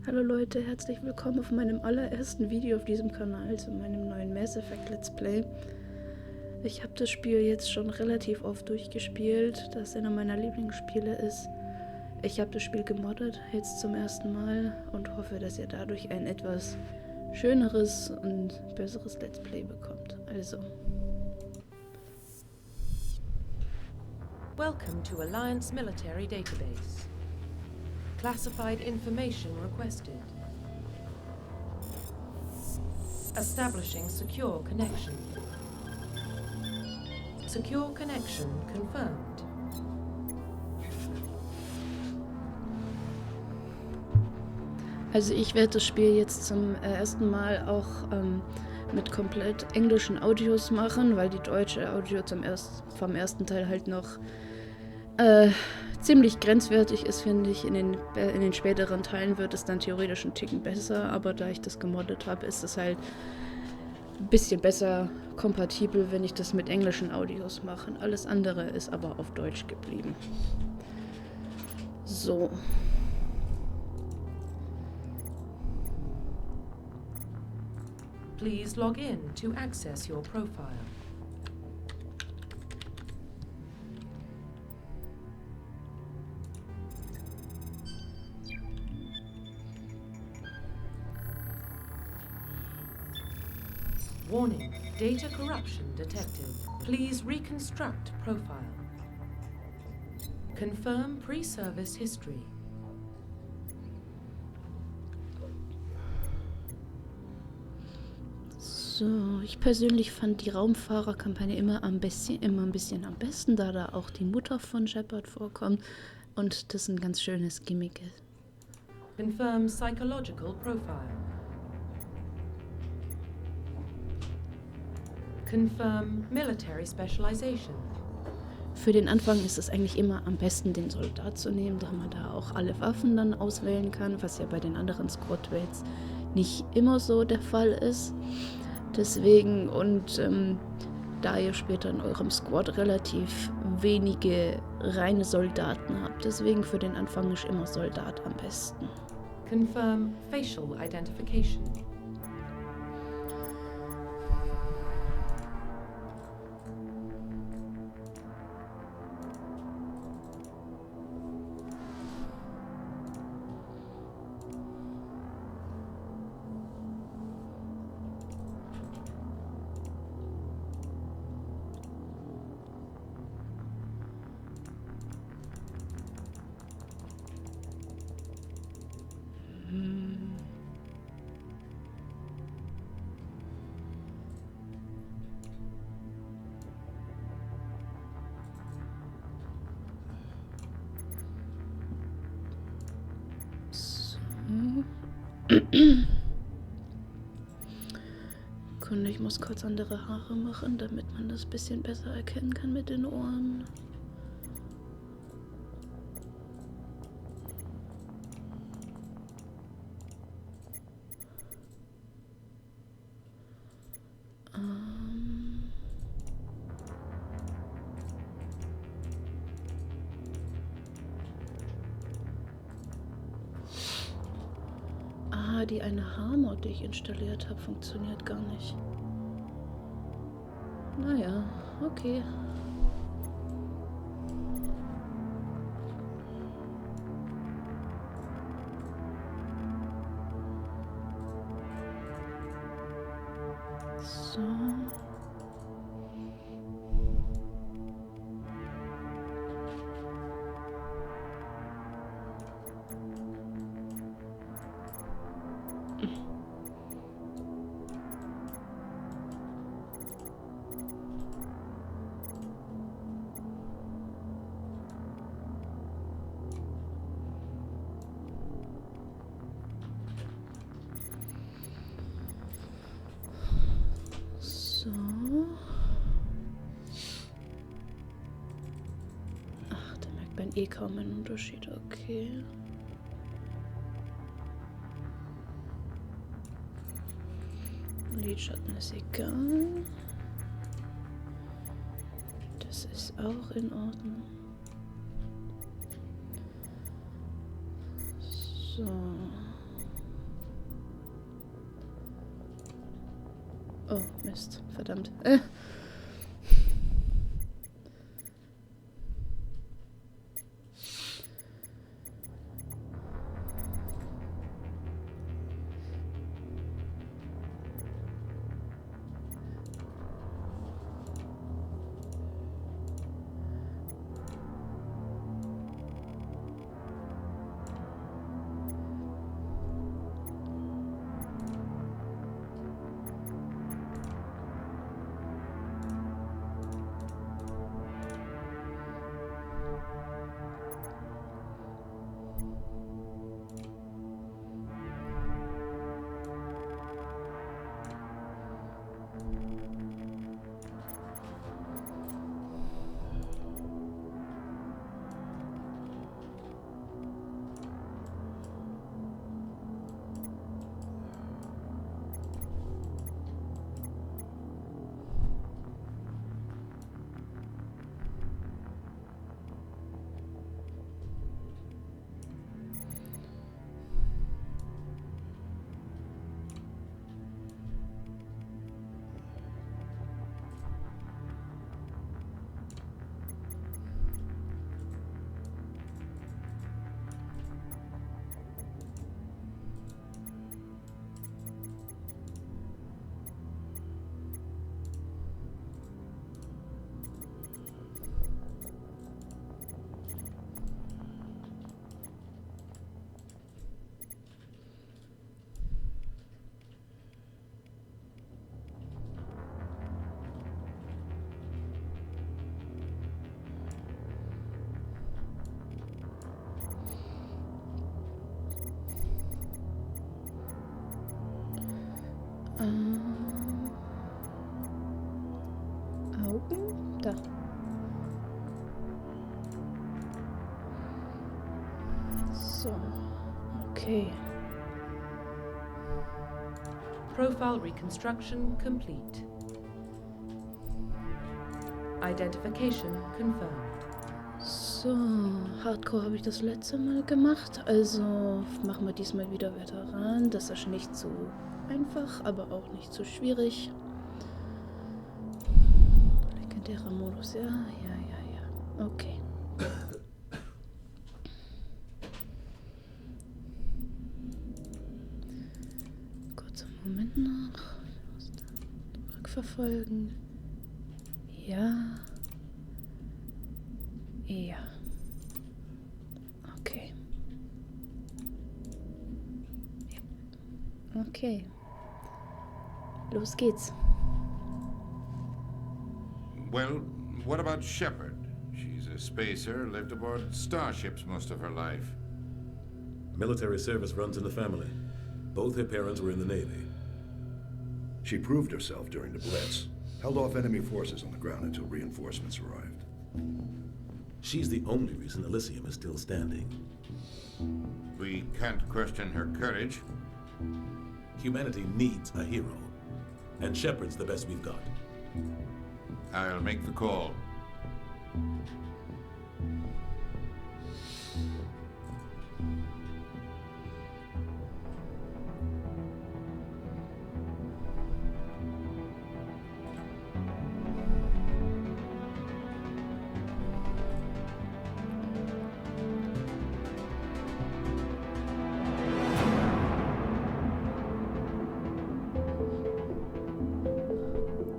Hallo Leute, herzlich willkommen auf meinem allerersten Video auf diesem Kanal zu meinem neuen Mass Effect Let's Play. Ich habe das Spiel jetzt schon relativ oft durchgespielt, da es einer meiner Lieblingsspiele ist. Ich habe das Spiel gemoddet, jetzt zum ersten Mal, und hoffe, dass ihr dadurch ein etwas schöneres und besseres Let's Play bekommt. Also. Welcome to Alliance Military Database. Classified information requested. Establishing secure connection. Secure connection confirmed. Also ich werde das Spiel jetzt zum ersten Mal auch mit komplett englischen Audios machen, weil die deutsche Audio vom ersten Teil halt noch ziemlich grenzwertig ist, finde ich. In den späteren Teilen wird es dann theoretisch ein Ticken besser, aber da ich das gemoddet habe, ist es halt ein bisschen besser kompatibel, wenn ich das mit englischen Audios mache. Alles andere ist aber auf Deutsch geblieben. So. Please log in to access your profile. Warning, data corruption detected. Please reconstruct profile. Confirm pre-service history. So, ich persönlich fand die Raumfahrerkampagne immer ein bisschen am besten, da da auch die Mutter von Shepard vorkommt und das ein ganz schönes Gimmick ist. Confirm psychological profile. Confirm military specialization. Für den Anfang ist es eigentlich immer am besten, den Soldat zu nehmen, da man da auch alle Waffen dann auswählen kann, was ja bei den anderen Squad-Rates nicht immer so der Fall ist. Deswegen, und da ihr später in eurem Squad relativ wenige reine Soldaten habt, deswegen für den Anfang ist immer Soldat am besten. Confirm facial identification. Ich muss kurz andere Haare machen, damit man das ein bisschen besser erkennen kann mit den Ohren. Die eine Haarmod, die ich installiert habe, funktioniert gar nicht. Naja, okay. So. Ach, da merkt man eh kaum einen Unterschied, okay. Lidschatten ist egal. Das ist auch in Ordnung. So. Oh, Mist. Verdammt. Augen? Da. So. Okay. Profile reconstruction complete. Identification confirmed. So, Hardcore habe ich das letzte Mal gemacht, also machen wir diesmal wieder Veteran. Das ist nicht zu einfach, aber auch nicht zu schwierig. Legendärer Modus, ja. Okay. Kurzer Moment noch. Rückverfolgen. Ja. Ja. Okay. Ja. Okay. Los geht's. Well, what about Shepard? She's a spacer, lived aboard starships most of her life. Military service runs in the family. Both her parents were in the Navy. She proved herself during the Blitz, held off enemy forces on the ground until reinforcements arrived. She's the only reason Elysium is still standing. We can't question her courage. Humanity needs a hero, and Shepard's the best we've got. I'll make the call.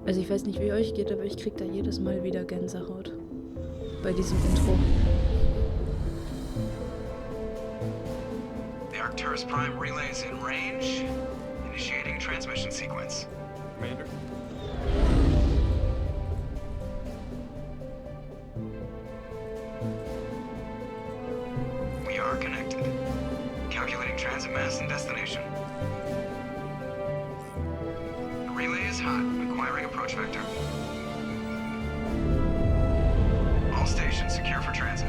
Also ich weiß nicht, wie euch geht, aber ich krieg da jedes Mal wieder Gänsehaut bei diesem Intro. The Arcturus Prime relay is in range. Initiating transmission sequence. Commander? We are connected. Calculating transit mass and destination. The relay is hot. Acquiring approach vector. All stations secure for transit.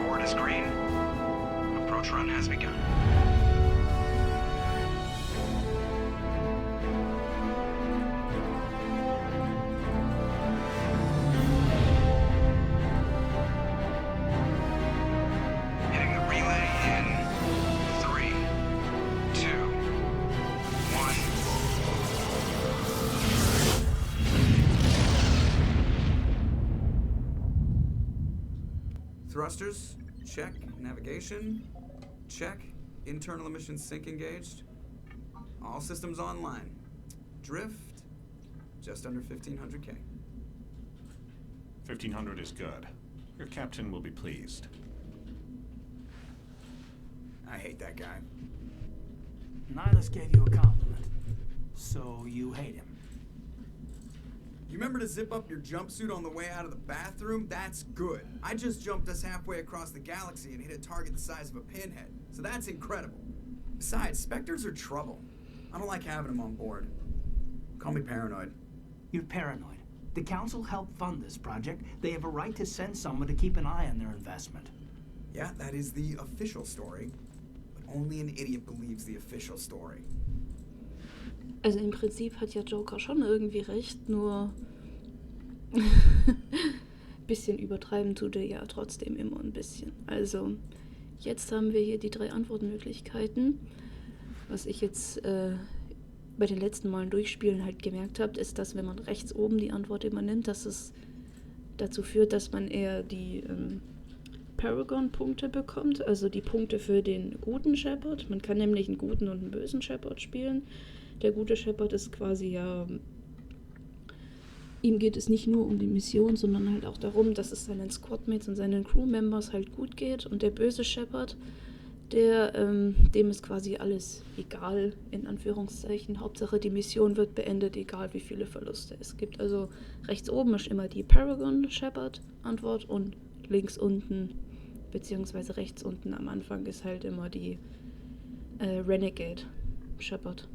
Board is green. Approach run has begun. Thrusters, check. Navigation, check. Internal emissions sync engaged. All systems online. Drift, just under 1,500K. 1,500 is good. Your captain will be pleased. I hate that guy. Nihilus gave you a compliment, so you hate him. You remember to zip up your jumpsuit on the way out of the bathroom? That's good. I just jumped us halfway across the galaxy and hit a target the size of a pinhead, so that's incredible. Besides, Spectres are trouble. I don't like having them on board. Call me paranoid. You're paranoid. The Council helped fund this project. They have a right to send someone to keep an eye on their investment. Yeah, that is the official story. But only an idiot believes the official story. Also im Prinzip hat ja Joker schon irgendwie recht, nur bisschen übertreiben tut er ja trotzdem immer ein bisschen. Also jetzt haben wir hier die 3 Antwortmöglichkeiten. Was ich jetzt bei den letzten Malen durchspielen halt gemerkt habe, ist, dass wenn man rechts oben die Antwort übernimmt, dass es dazu führt, dass man eher die Paragon-Punkte bekommt, also die Punkte für den guten Shepard. Man kann nämlich einen guten und einen bösen Shepard spielen. Der gute Shepard ist quasi ja, ihm geht es nicht nur um die Mission, sondern halt auch darum, dass es seinen Squadmates und seinen Crewmembers halt gut geht. Und der böse Shepard, dem ist quasi alles egal, in Anführungszeichen. Hauptsache die Mission wird beendet, egal wie viele Verluste es gibt. Also rechts oben ist immer die Paragon Shepard Antwort und links unten, beziehungsweise rechts unten am Anfang ist halt immer die Renegade Shepard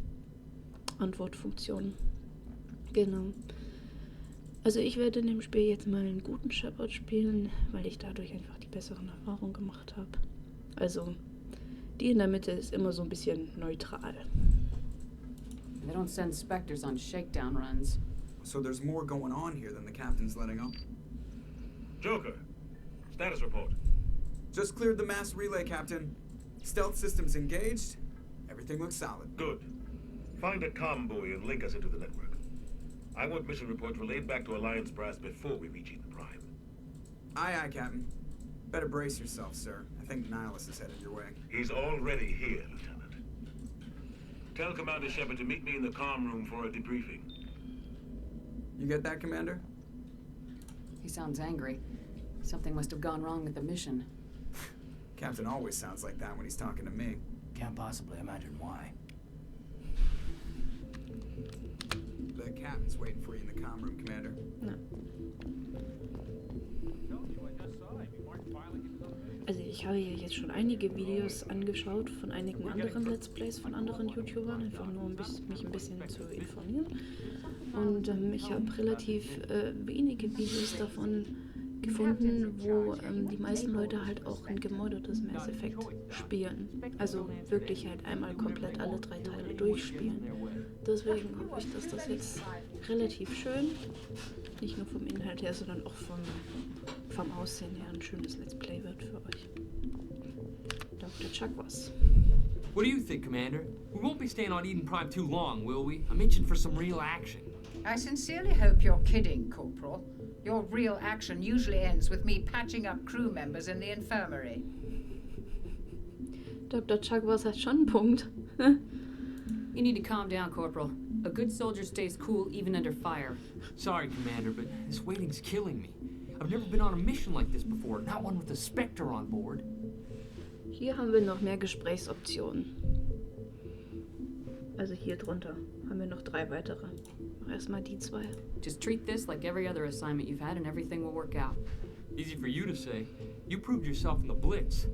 Antwortfunktion. Genau. Also ich werde in dem Spiel jetzt mal einen guten Shepard spielen, weil ich dadurch einfach die besseren Erfahrungen gemacht habe. Also die in der Mitte ist immer so ein bisschen neutral. They don't send Spectres on shakedown runs. So there's more going on here than the captain's letting on. Joker, status report. Just cleared the mass relay, Captain. Stealth systems engaged. Everything looks solid. Good. Find a comm buoy and link us into the network. I want mission reports relayed back to Alliance brass before we reach Eden Prime. Aye, aye, Captain. Better brace yourself, sir. I think Nihilus is headed your way. He's already here, Lieutenant. Tell Commander Shepard to meet me in the comm room for a debriefing. You get that, Commander? He sounds angry. Something must have gone wrong with the mission. Captain always sounds like that when he's talking to me. Can't possibly imagine why. The captain's waiting for you in the comm room, Commander. Ja. Also ich habe hier jetzt schon einige Videos angeschaut von einigen anderen Let's Plays von anderen YouTubern, einfach nur um mich ein bisschen zu informieren. Und ich habe relativ wenige Videos davon gefunden, wo die meisten Leute halt auch ein gemoddertes Mass Effect spielen. Also wirklich halt einmal komplett alle 3 Teile durchspielen. Deswegen hoffe ich, dass das jetzt relativ schön, nicht nur vom Inhalt her, sondern auch vom Aussehen her ein schönes Let's Play wird für euch. Dr. Chuck was. What do you think, Commander? We won't be staying on Eden Prime too long, will we? I'm itching for some real action. I sincerely hope you're kidding, Corporal. Your real action usually ends with me patching up crew members in the infirmary. Dr. Chuck was hat schon einen Punkt. You need to calm down, Corporal. A good soldier stays cool even under fire. Sorry, Commander, but this waiting's killing me. I've never been on a mission like this before, not one with a Spectre on board. Hier haben wir noch mehr Gesprächsoptionen. Also hier drunter haben wir noch 3 weitere. Erstmal die 2. Just treat this like every other assignment you've had and everything will work out. Easy for you to say. You proved yourself in the Blitz.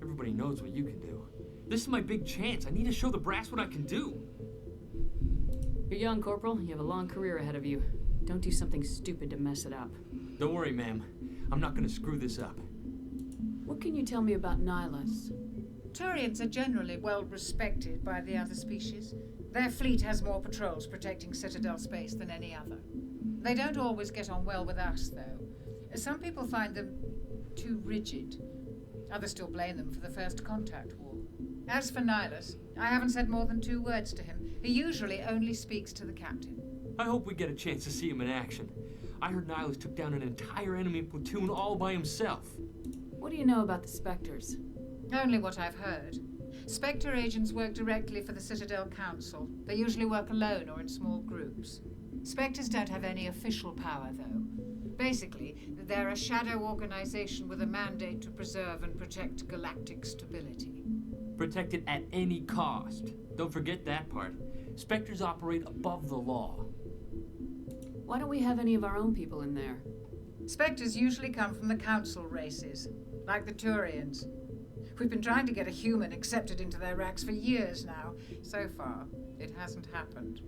Everybody knows what you can do. This is my big chance. I need to show the brass what I can do. You're young, Corporal. You have a long career ahead of you. Don't do something stupid to mess it up. Don't worry, ma'am. I'm not gonna screw this up. What can you tell me about Nihilus? Turians are generally well respected by the other species. Their fleet has more patrols protecting Citadel space than any other. They don't always get on well with us, though. Some people find them too rigid. Others still blame them for the First Contact War. As for Nihilus, I haven't said more than 2 words to him. He usually only speaks to the captain. I hope we get a chance to see him in action. I heard Nihilus took down an entire enemy platoon all by himself. What do you know about the Spectres? Only what I've heard. Spectre agents work directly for the Citadel Council. They usually work alone or in small groups. Spectres don't have any official power, though. Basically, they're a shadow organization with a mandate to preserve and protect galactic stability. Protect it at any cost. Don't forget that part. Spectres operate above the law. Why don't we have any of our own people in there? Spectres usually come from the Council races, like the Turians. We've been trying to get a human accepted into their ranks for years now. So far, it hasn't happened.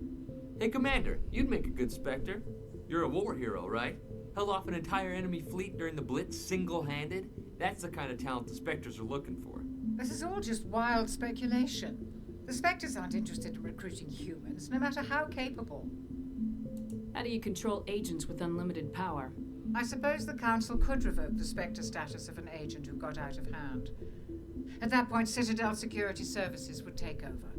Hey, Commander, you'd make a good Spectre. You're a war hero, right? Held off an entire enemy fleet during the Blitz single-handed? That's the kind of talent the Spectres are looking for. This is all just wild speculation. The Spectres aren't interested in recruiting humans, no matter how capable. How do you control agents with unlimited power? I suppose the Council could revoke the Spectre status of an agent who got out of hand. At that point, Citadel Security Services would take over.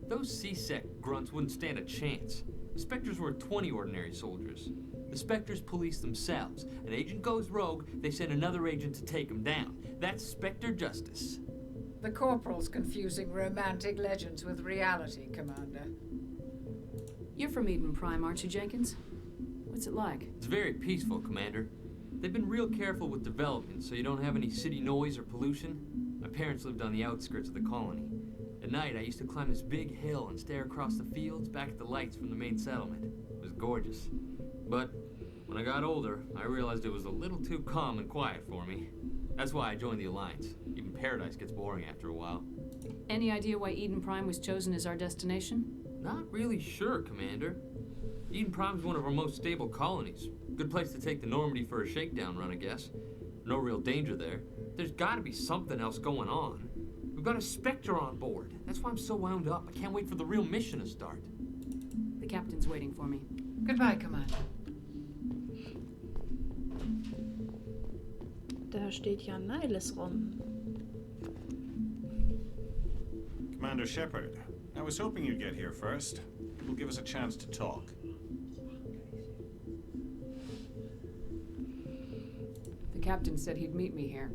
Those C-Sec grunts wouldn't stand a chance. The Spectres were 20 ordinary soldiers. The Spectres police themselves. An agent goes rogue, they send another agent to take him down. That's Spectre justice. The Corporal's confusing romantic legends with reality, Commander. You're from Eden Prime, aren't you, Jenkins? What's it like? It's very peaceful, Commander. They've been real careful with development, so you don't have any city noise or pollution. My parents lived on the outskirts of the colony. At night, I used to climb this big hill and stare across the fields back at the lights from the main settlement. It was gorgeous. But when I got older, I realized it was a little too calm and quiet for me. That's why I joined the Alliance. Even Paradise gets boring after a while. Any idea why Eden Prime was chosen as our destination? Not really sure, Commander. Eden Prime's one of our most stable colonies. Good place to take the Normandy for a shakedown run, I guess. No real danger there. There's gotta be something else going on. We've got a Spectre on board. That's why I'm so wound up. I can't wait for the real mission to start. The captain's waiting for me. Goodbye, Commander. Da steht ja Niles rum. Commander Shepard, I was hoping you'd get here first. It will give us a chance to talk. The captain said he'd meet me here.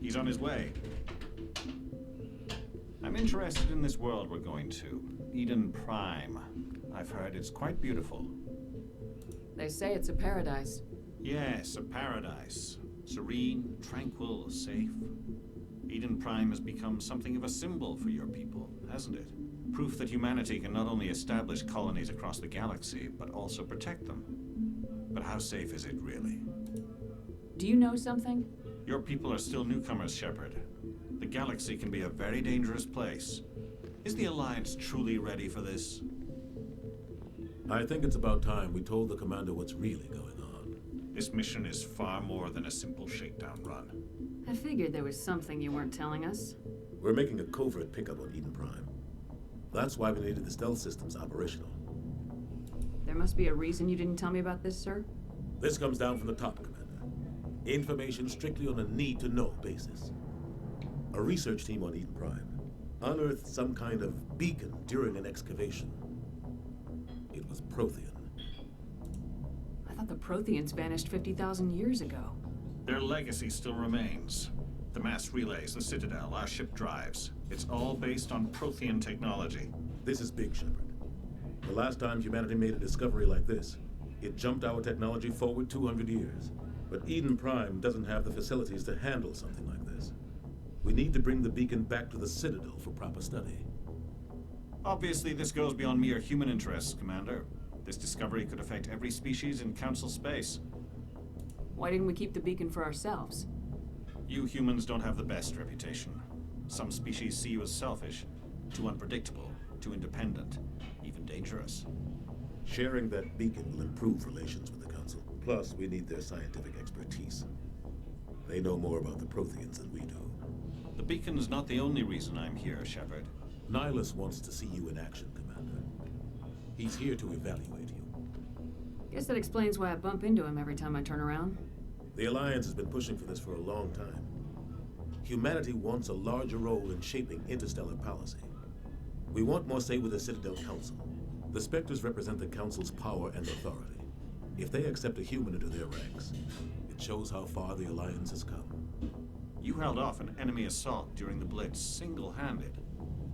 He's on his way. I'm interested in this world we're going to, Eden Prime. I've heard it's quite beautiful. They say it's a paradise. Yes, a paradise. Serene, tranquil, safe. Eden Prime has become something of a symbol for your people, hasn't it? Proof that humanity can not only establish colonies across the galaxy, but also protect them. But how safe is it, really? Do you know something? Your people are still newcomers, Shepard. The galaxy can be a very dangerous place. Is the Alliance truly ready for this? I think it's about time we told the commander what's really going on. This mission is far more than a simple shakedown run. I figured there was something you weren't telling us. We're making a covert pickup on Eden Prime. That's why we needed the stealth systems operational. There must be a reason you didn't tell me about this, sir? This comes down from the top, Commander. Information strictly on a need-to-know basis. A research team on Eden Prime unearthed some kind of beacon during an excavation. It was Prothean. I thought the Protheans vanished 50,000 years ago. Their legacy still remains. The mass relays, the Citadel, our ship drives. It's all based on Prothean technology. This is big, Shepard. The last time humanity made a discovery like this, it jumped our technology forward 200 years. But Eden Prime doesn't have the facilities to handle something like this. We need to bring the beacon back to the Citadel for proper study. Obviously, this goes beyond mere human interests, Commander. This discovery could affect every species in Council space. Why didn't we keep the beacon for ourselves? You humans don't have the best reputation. Some species see you as selfish, too unpredictable, too independent, even dangerous. Sharing that beacon will improve relations with the Council. Plus, we need their scientific expertise. They know more about the Protheans than we do. The beacon's not the only reason I'm here, Shepard. Nihilus wants to see you in action, Commander. He's here to evaluate you. Guess that explains why I bump into him every time I turn around. The Alliance has been pushing for this for a long time. Humanity wants a larger role in shaping interstellar policy. We want more say with the Citadel Council. The Spectres represent the Council's power and authority. If they accept a human into their ranks, it shows how far the Alliance has come. You held off an enemy assault during the Blitz single-handed.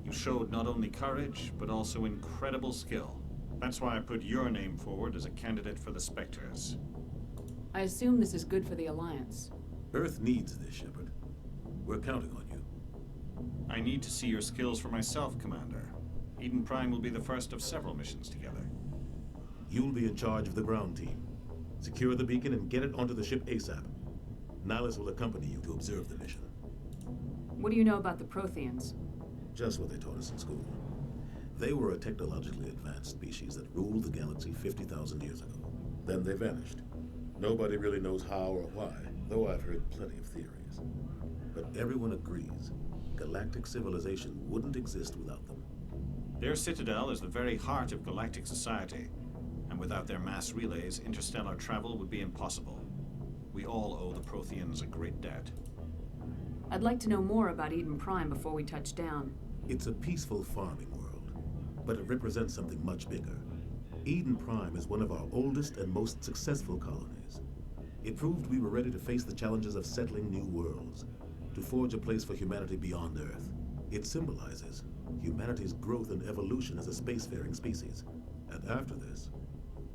You showed not only courage, but also incredible skill. That's why I put your name forward as a candidate for the Spectres. I assume this is good for the Alliance. Earth needs this, Shepard. We're counting on you. I need to see your skills for myself, Commander. Eden Prime will be the first of several missions together. You'll be in charge of the ground team. Secure the beacon and get it onto the ship ASAP. Nihilus will accompany you to observe the mission. What do you know about the Protheans? Just what they taught us in school. They were a technologically advanced species that ruled the galaxy 50,000 years ago. Then they vanished. Nobody really knows how or why, though I've heard plenty of theories. But everyone agrees, galactic civilization wouldn't exist without them. Their citadel is the very heart of galactic society, and without their mass relays, interstellar travel would be impossible. We all owe the Protheans a great debt. I'd like to know more about Eden Prime before we touch down. It's a peaceful farming world, but it represents something much bigger. Eden Prime is one of our oldest and most successful colonies. It proved we were ready to face the challenges of settling new worlds, to forge a place for humanity beyond Earth. It symbolizes humanity's growth and evolution as a spacefaring species. And after this,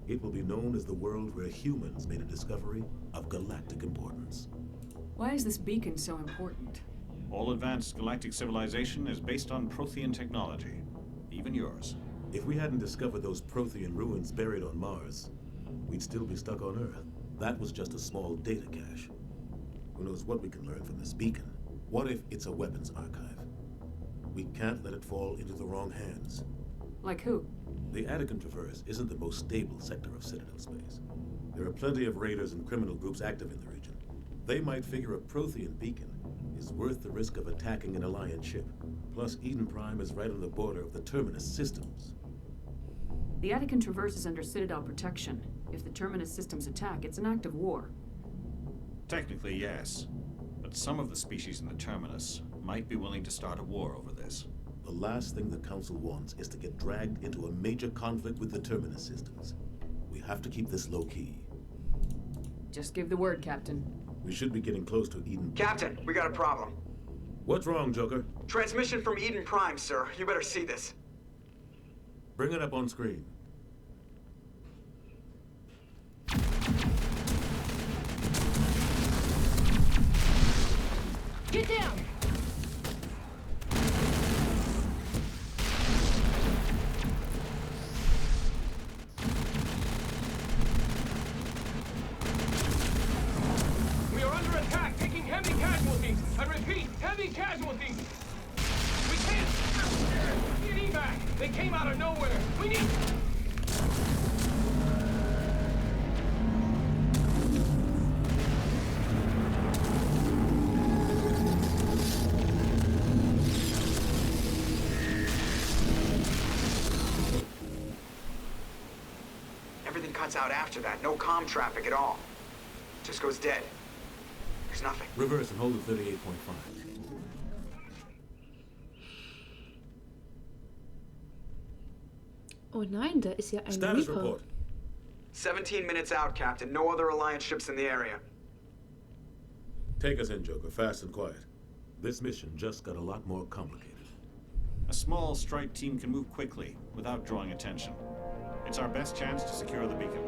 it will be known as the world where humans made a discovery of galactic importance. Why is this beacon so important? All advanced galactic civilization is based on Prothean technology, even yours. If we hadn't discovered those Prothean ruins buried on Mars, we'd still be stuck on Earth. That was just a small data cache. Who knows what we can learn from this beacon? What if it's a weapons archive? We can't let it fall into the wrong hands. Like who? The Attican Traverse isn't the most stable sector of Citadel space. There are plenty of raiders and criminal groups active in the region. They might figure a Prothean beacon is worth the risk of attacking an Alliance ship. Plus, Eden Prime is right on the border of the Terminus systems. The Attican Traverse is under Citadel protection. If the Terminus systems attack, it's an act of war. Technically, yes. But some of the species in the Terminus might be willing to start a war over this. The last thing the Council wants is to get dragged into a major conflict with the Terminus systems. We have to keep this low-key. Just give the word, Captain. We should be getting close to Eden. Captain, we got a problem. What's wrong, Joker? Transmission from Eden Prime, sir. You better see this. Bring it up on screen. Get down! We are under attack, taking heavy casualties. I repeat, heavy casualties. We can't get evac. They came out of nowhere. We need... Everything cuts out after that. No comm traffic at all. Just goes dead. There's nothing. Reverse and hold at 38.5. Oh nein, da ist ja ein Status Reaper. report. 17 minutes out, Captain. No other Alliance ships in the area. Take us in, Joker, fast and quiet. This mission just got a lot more complicated. A small strike team can move quickly, without drawing attention. It's our best chance to secure the beacon.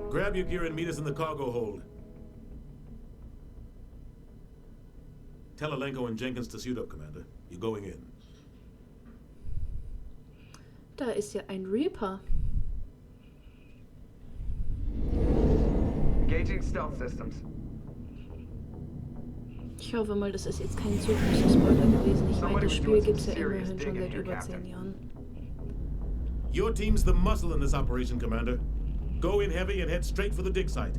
Grab your gear and meet us in the cargo hold. Tell Alenko and Jenkins to suit up, Commander. You're going in. Da ist ja ein Reaper. Engaging stealth systems. Ich hoffe mal, das ist jetzt kein zu großer Spoiler gewesen. Ich meine, das Spiel gibt es ja immerhin schon seit über 10 Jahren. Your team's the muscle in this operation, Commander. Go in heavy and head straight for the dig site.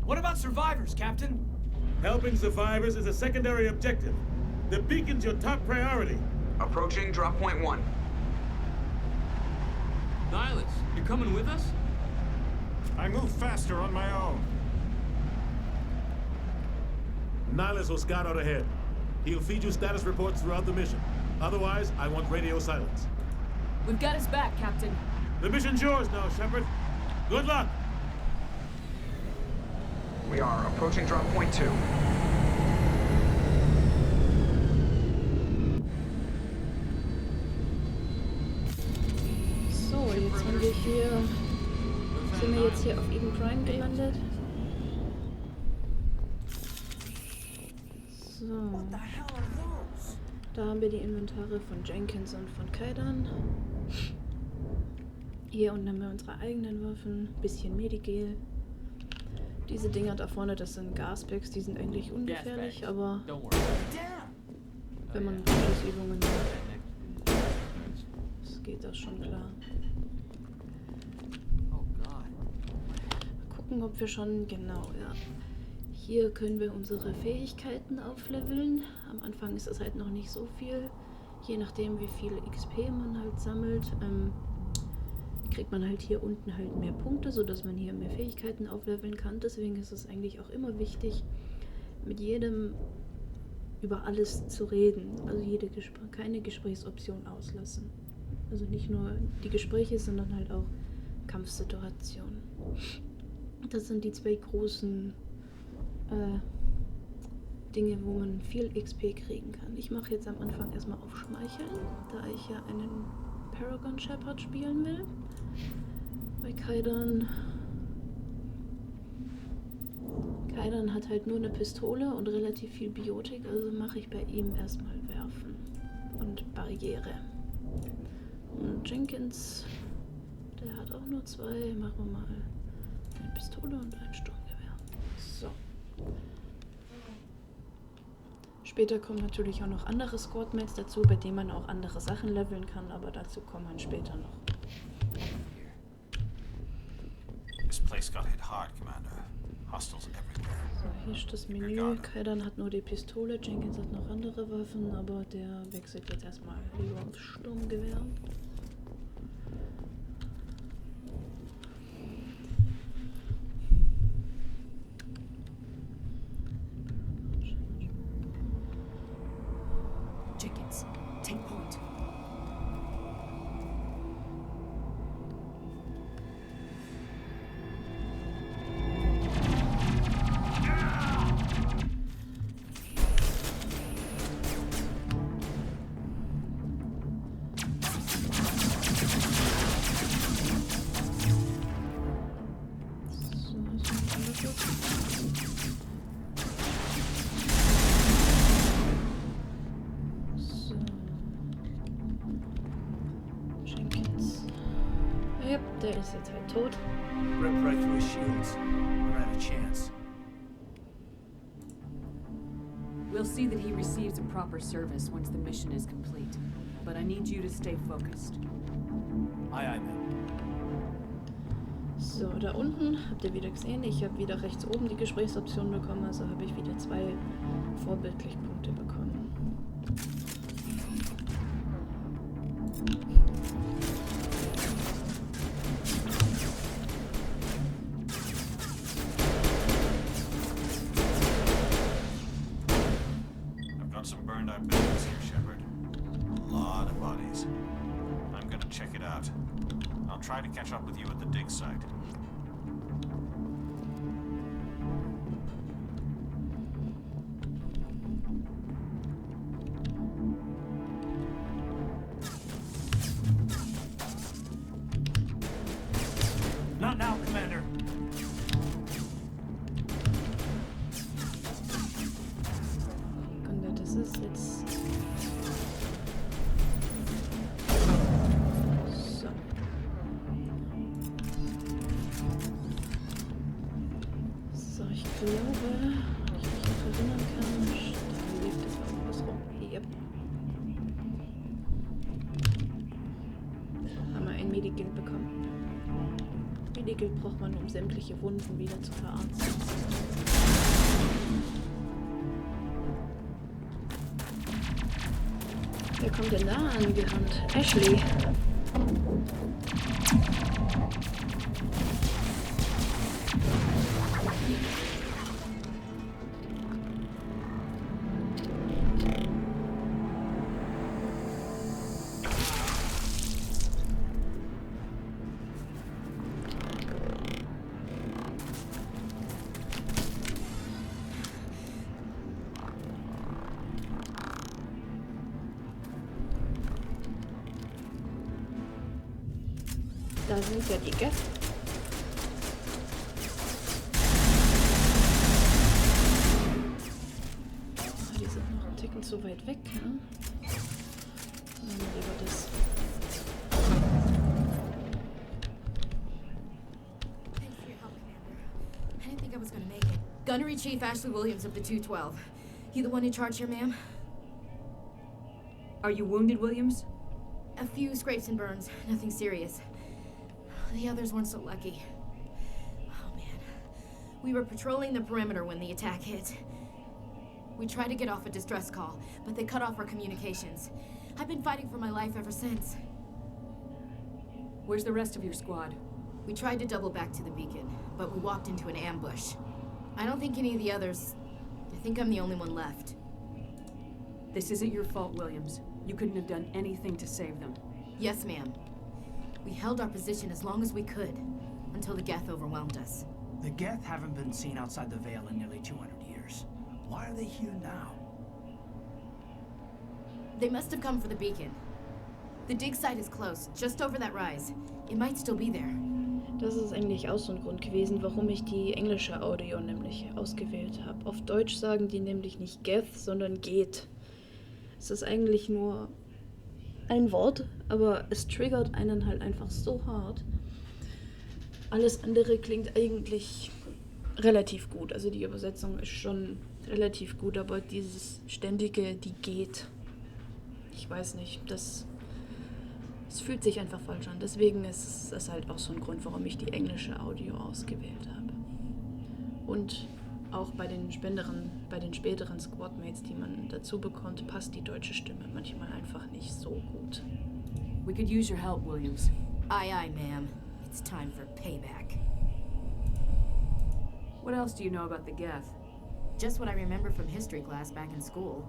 What about survivors, Captain? Helping survivors is a secondary objective. The beacon's your top priority. Approaching drop point 1. Nihilus, you're coming with us? I move faster on my own. Nihilus will scout out ahead. He'll feed you status reports throughout the mission. Otherwise, I want radio silence. We've got his back, Captain. The mission's yours now, Shepard. Good luck! We are approaching drop point 2. jetzt haben wir hier, sind wir jetzt hier auf Eden Prime gelandet. So. Da haben wir die Inventare von Jenkins und von Kaidan. Hier unten haben wir unsere eigenen Waffen, bisschen Medigel. Diese Dinger da vorne, das sind Gaspacks, die sind eigentlich ungefährlich, aber wenn man Übungen macht, geht das schon klar. Mal gucken, ob wir schon, genau, ja. Hier können wir unsere Fähigkeiten aufleveln. Am Anfang ist das halt noch nicht so viel. Je nachdem, wie viel XP man halt sammelt, kriegt man halt hier unten halt mehr Punkte, sodass man hier mehr Fähigkeiten aufleveln kann. Deswegen ist es eigentlich auch immer wichtig, mit jedem über alles zu reden. Also keine Gesprächsoption auslassen. Also nicht nur die Gespräche, sondern halt auch Kampfsituationen. Das sind die zwei großen Dinge, wo man viel XP kriegen kann. Ich mache jetzt am Anfang erstmal auf Schmeicheln, da ich ja einen Paragon Shepherd spielen will. Bei Kaidan hat halt nur eine Pistole und relativ viel Biotik, also mache ich bei ihm erstmal Werfen und Barriere. Und Jenkins, der hat auch nur 2, machen wir mal eine Pistole und ein Sturmgewehr. So. Später kommen natürlich auch noch andere Squadmates dazu, bei denen man auch andere Sachen leveln kann, aber dazu kommt man später noch. This place got hit hard, Commander. Hostiles everywhere. So, hier ist das Menü. Kaidan hat nur die Pistole, Jenkins hat noch andere Waffen, aber der wechselt jetzt erstmal lieber aufs Sturmgewehr. Jenkins, take point. Der ist jetzt halt tot. Rip right through his shields. We're out of chance. We'll see that he receives a proper service once the mission is complete. But I need you to stay focused. Aye, aye, ma'am. So, da unten habt ihr wieder gesehen, ich habe wieder rechts oben die Gesprächsoption bekommen, also habe ich wieder 2 vorbildlich Punkte bekommen. Some burned out buildings here, Shepard. A lot of bodies. I'm gonna check it out. I'll try to catch up with you at the dig site. Not now, Commander. Das ist jetzt... So. So, ich glaube, wenn ich mich noch erinnern kann, da liegt es irgendwas rum. Yep. Haben wir ein Medigel bekommen. Medigel braucht man, um sämtliche Wunden wieder zu verarzten. Wer kommt denn da angerannt? Ashley. Da sind ja die Gap. Die sind noch einen Ticken zu weit weg, ne? Nehmen wir lieber das. Thanks for your help, Commander. I didn't think I was gonna make it. Gunnery Chief Ashley Williams of the 212. You the one in charge here, ma'am? Are you wounded, Williams? A few scrapes and burns, nothing serious. The others weren't so lucky. Oh man. We were patrolling the perimeter when the attack hit. We tried to get off a distress call, but they cut off our communications. I've been fighting for my life ever since. Where's the rest of your squad? We tried to double back to the beacon, but we walked into an ambush. I don't think any of the others... I think I'm the only one left. This isn't your fault, Williams. You couldn't have done anything to save them. Yes, ma'am. We held our position as long as we could, until the Geth overwhelmed us. The Geth haven't been seen outside the Veil in nearly 200 years. Why are they here now? They must have come for the beacon. The dig site is close, just over that rise. It might still be there. Das ist eigentlich auch so ein Grund gewesen, warum ich die englische Audio nämlich ausgewählt habe. Auf Deutsch sagen die nämlich nicht Geth, sondern geht. Es ist eigentlich nur ein Wort, aber es triggert einen halt einfach so hart. Alles andere klingt eigentlich relativ gut. Also die Übersetzung ist schon relativ gut, aber dieses ständige, die geht. Ich weiß nicht, es fühlt sich einfach falsch an. Deswegen ist es halt auch so ein Grund, warum ich die englische Audio ausgewählt habe. Und auch bei den späteren Squadmates, die man dazu bekommt, passt die deutsche Stimme manchmal einfach nicht so gut. We could use your help, Williams. Aye, aye, ma'am. It's time for payback. What else do you know about the Geth? Just what I remember from history class back in school.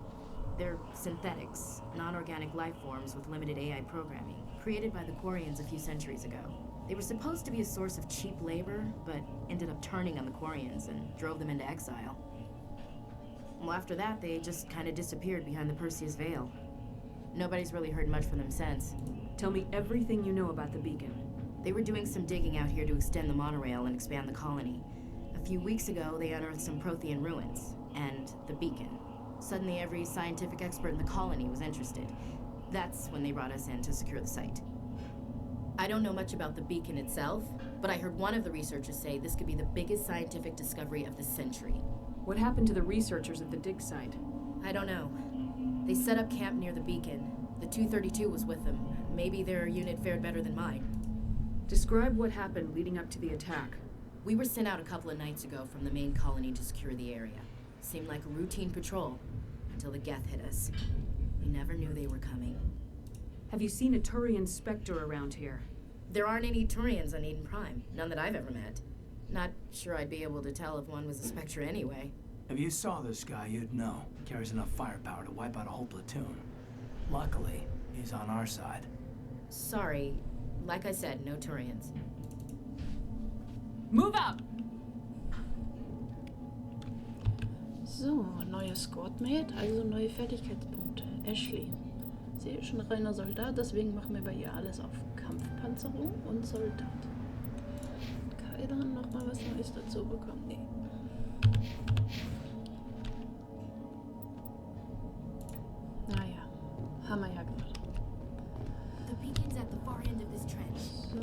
They're synthetics, non-organic life forms with limited AI programming, created by the Quarians a few centuries ago. They were supposed to be a source of cheap labor, but ended up turning on the Quarians and drove them into exile. Well, after that, they just kind of disappeared behind the Perseus Veil. Nobody's really heard much from them since. Tell me everything you know about the beacon. They were doing some digging out here to extend the monorail and expand the colony. A few weeks ago, they unearthed some Prothean ruins, and the beacon. Suddenly, every scientific expert in the colony was interested. That's when they brought us in to secure the site. I don't know much about the beacon itself, but I heard one of the researchers say this could be the biggest scientific discovery of the century. What happened to the researchers at the dig site? I don't know. They set up camp near the beacon. The 232 was with them. Maybe their unit fared better than mine. Describe what happened leading up to the attack. We were sent out a couple of nights ago from the main colony to secure the area. Seemed like a routine patrol, until the Geth hit us. We never knew they were coming. Have you seen a Turian Spectre around here? There aren't any Turians on Eden Prime. None that I've ever met. Not sure I'd be able to tell if one was a Spectre anyway. If you saw this guy, you'd know. Carries enough firepower to wipe out a whole platoon. Luckily, he's on our side. Sorry. Like I said, no Turians. Move out! So, neuer Squadmate, also neue Fertigkeitspunkte. Ashley. Sie ist schon reiner Soldat, deswegen machen wir bei ihr alles auf Kampfpanzerung und Soldat. Kaidan nochmal was Neues dazu bekommen? Nee. Naja, haben wir ja gemacht. The beacon's at the far end of this trench. So.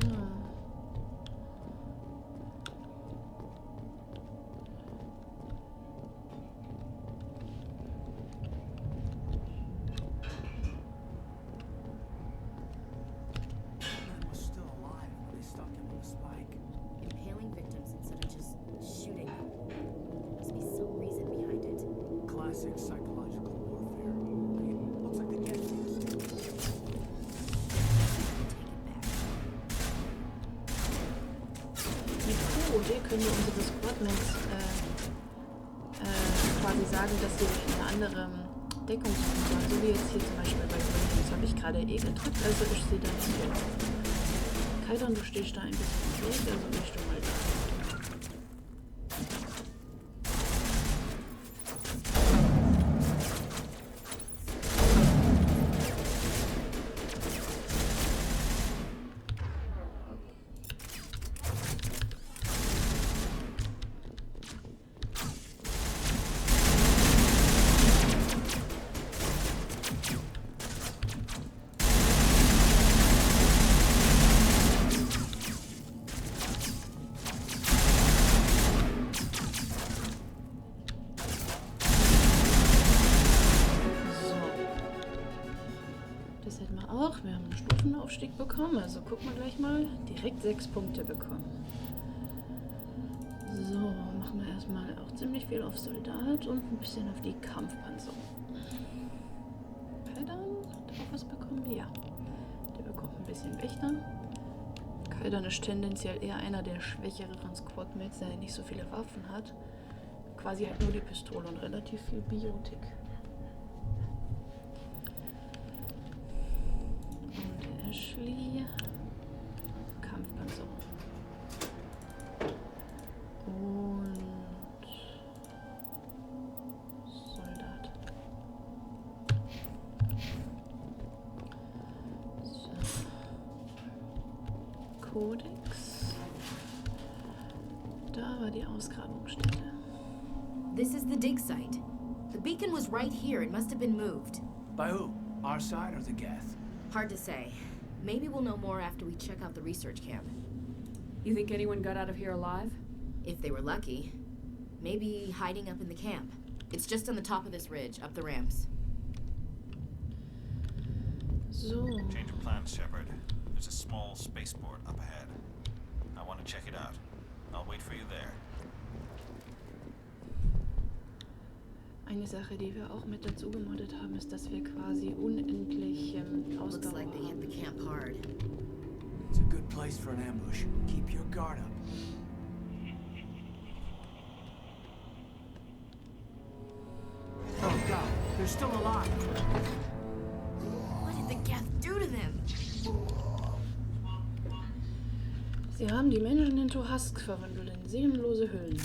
Können wir unsere Squadmates quasi sagen, dass sie eine andere Deckung suchen sollen. So wie jetzt hier zum Beispiel bei Williams. Das habe ich gerade gedrückt, also ist sie dann hier. Kaidan, du stehst da ein bisschen weg, also nicht du mal da. Aufstieg bekommen. Also gucken wir gleich mal. Direkt 6 Punkte bekommen. So, machen wir erstmal auch ziemlich viel auf Soldat und ein bisschen auf die Kampfpanzerung. Kaidan, hat er auch was bekommen? Ja. Der bekommt ein bisschen Wächter. Kaidan ist tendenziell eher einer der schwächeren Squadmates, der nicht so viele Waffen hat. Quasi halt nur die Pistole und relativ viel Biotik. Und Ashley. Kampfpanzerung. Und Soldat. So. Kodex. Da war die Ausgrabungsstätte. This is the dig site. The beacon was right here. It must have been moved. By who? Our side or the Geth? Hard to say. Maybe we'll know more after we check out the research camp. You think anyone got out of here alive? If they were lucky. Maybe hiding up in the camp. It's just on the top of this ridge, up the ramps. So. Change of plans, Shepard. There's a small spaceport up ahead. I want to check it out. I'll wait for you there. Eine Sache, die wir auch mit dazu gemoddet haben, ist, dass wir quasi unendlich Looks Ausdauer like they hit the camp hard. It's a good place for an ambush. Keep your guard up. Oh God, they're still alive. What did the Geth do to them? Sie haben die Menschen in Tohask verwandelt, in seelenlose Hüllen.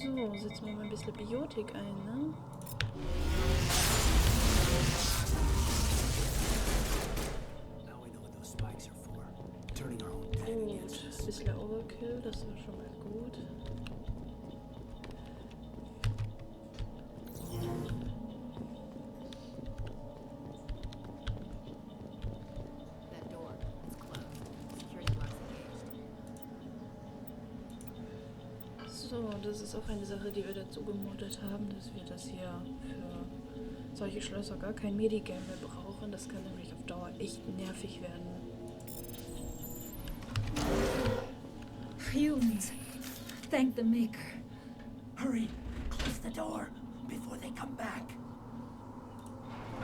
So, setzen wir mal ein bisschen Biotik ein, ne? Gut, ein bisschen Overkill, das war schon mal gut. So, das ist auch eine Sache, die wir dazu gemoddet haben, dass wir das hier für solche Schlösser gar kein Minigame mehr brauchen. Das kann nämlich auf Dauer echt nervig werden. Humans, thank the Maker. Hurry, close the door before they come back.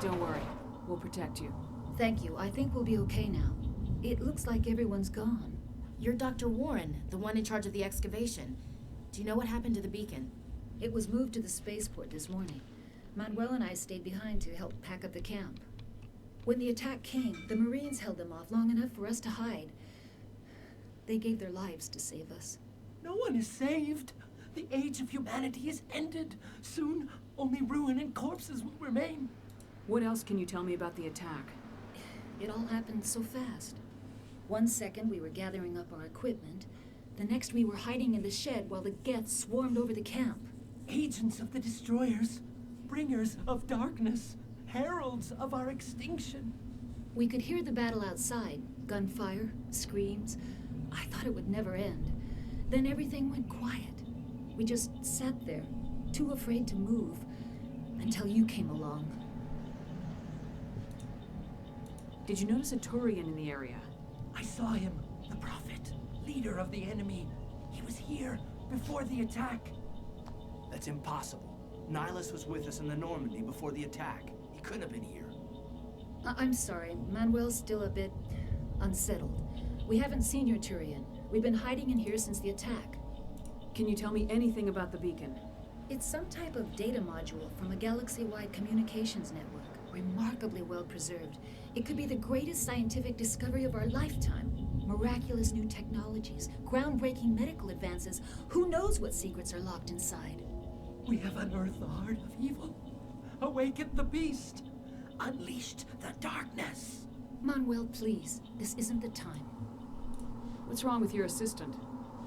Don't worry, we'll protect you. Thank you. I think we'll be okay now. It looks like everyone's gone. You're Dr. Warren, the one in charge of the excavation. Do you know what happened to the beacon? It was moved to the spaceport this morning. Manuel and I stayed behind to help pack up the camp. When the attack came, the Marines held them off long enough for us to hide. They gave their lives to save us. No one is saved. The age of humanity is ended. Soon, only ruin and corpses will remain. What else can you tell me about the attack? It all happened so fast. 1 second we were gathering up our equipment. The next we were hiding in the shed while the Geth swarmed over the camp. Agents of the destroyers, bringers of darkness, heralds of our extinction. We could hear the battle outside. Gunfire, screams. I thought it would never end. Then everything went quiet. We just sat there, too afraid to move, until you came along. Did you notice a Turian in the area? I saw him, the Prophet, leader of the enemy. He was here before the attack. That's impossible. Nihilus was with us in the Normandy before the attack. He couldn't have been here. I'm sorry, Manuel's still a bit unsettled. We haven't seen your Turian. We've been hiding in here since the attack. Can you tell me anything about the beacon? It's some type of data module from a galaxy-wide communications network. Remarkably well preserved. It could be the greatest scientific discovery of our lifetime. Miraculous new technologies, groundbreaking medical advances. Who knows what secrets are locked inside? We have unearthed the heart of evil, awakened the beast, unleashed the darkness. Manuel, please. This isn't the time. What's wrong with your assistant?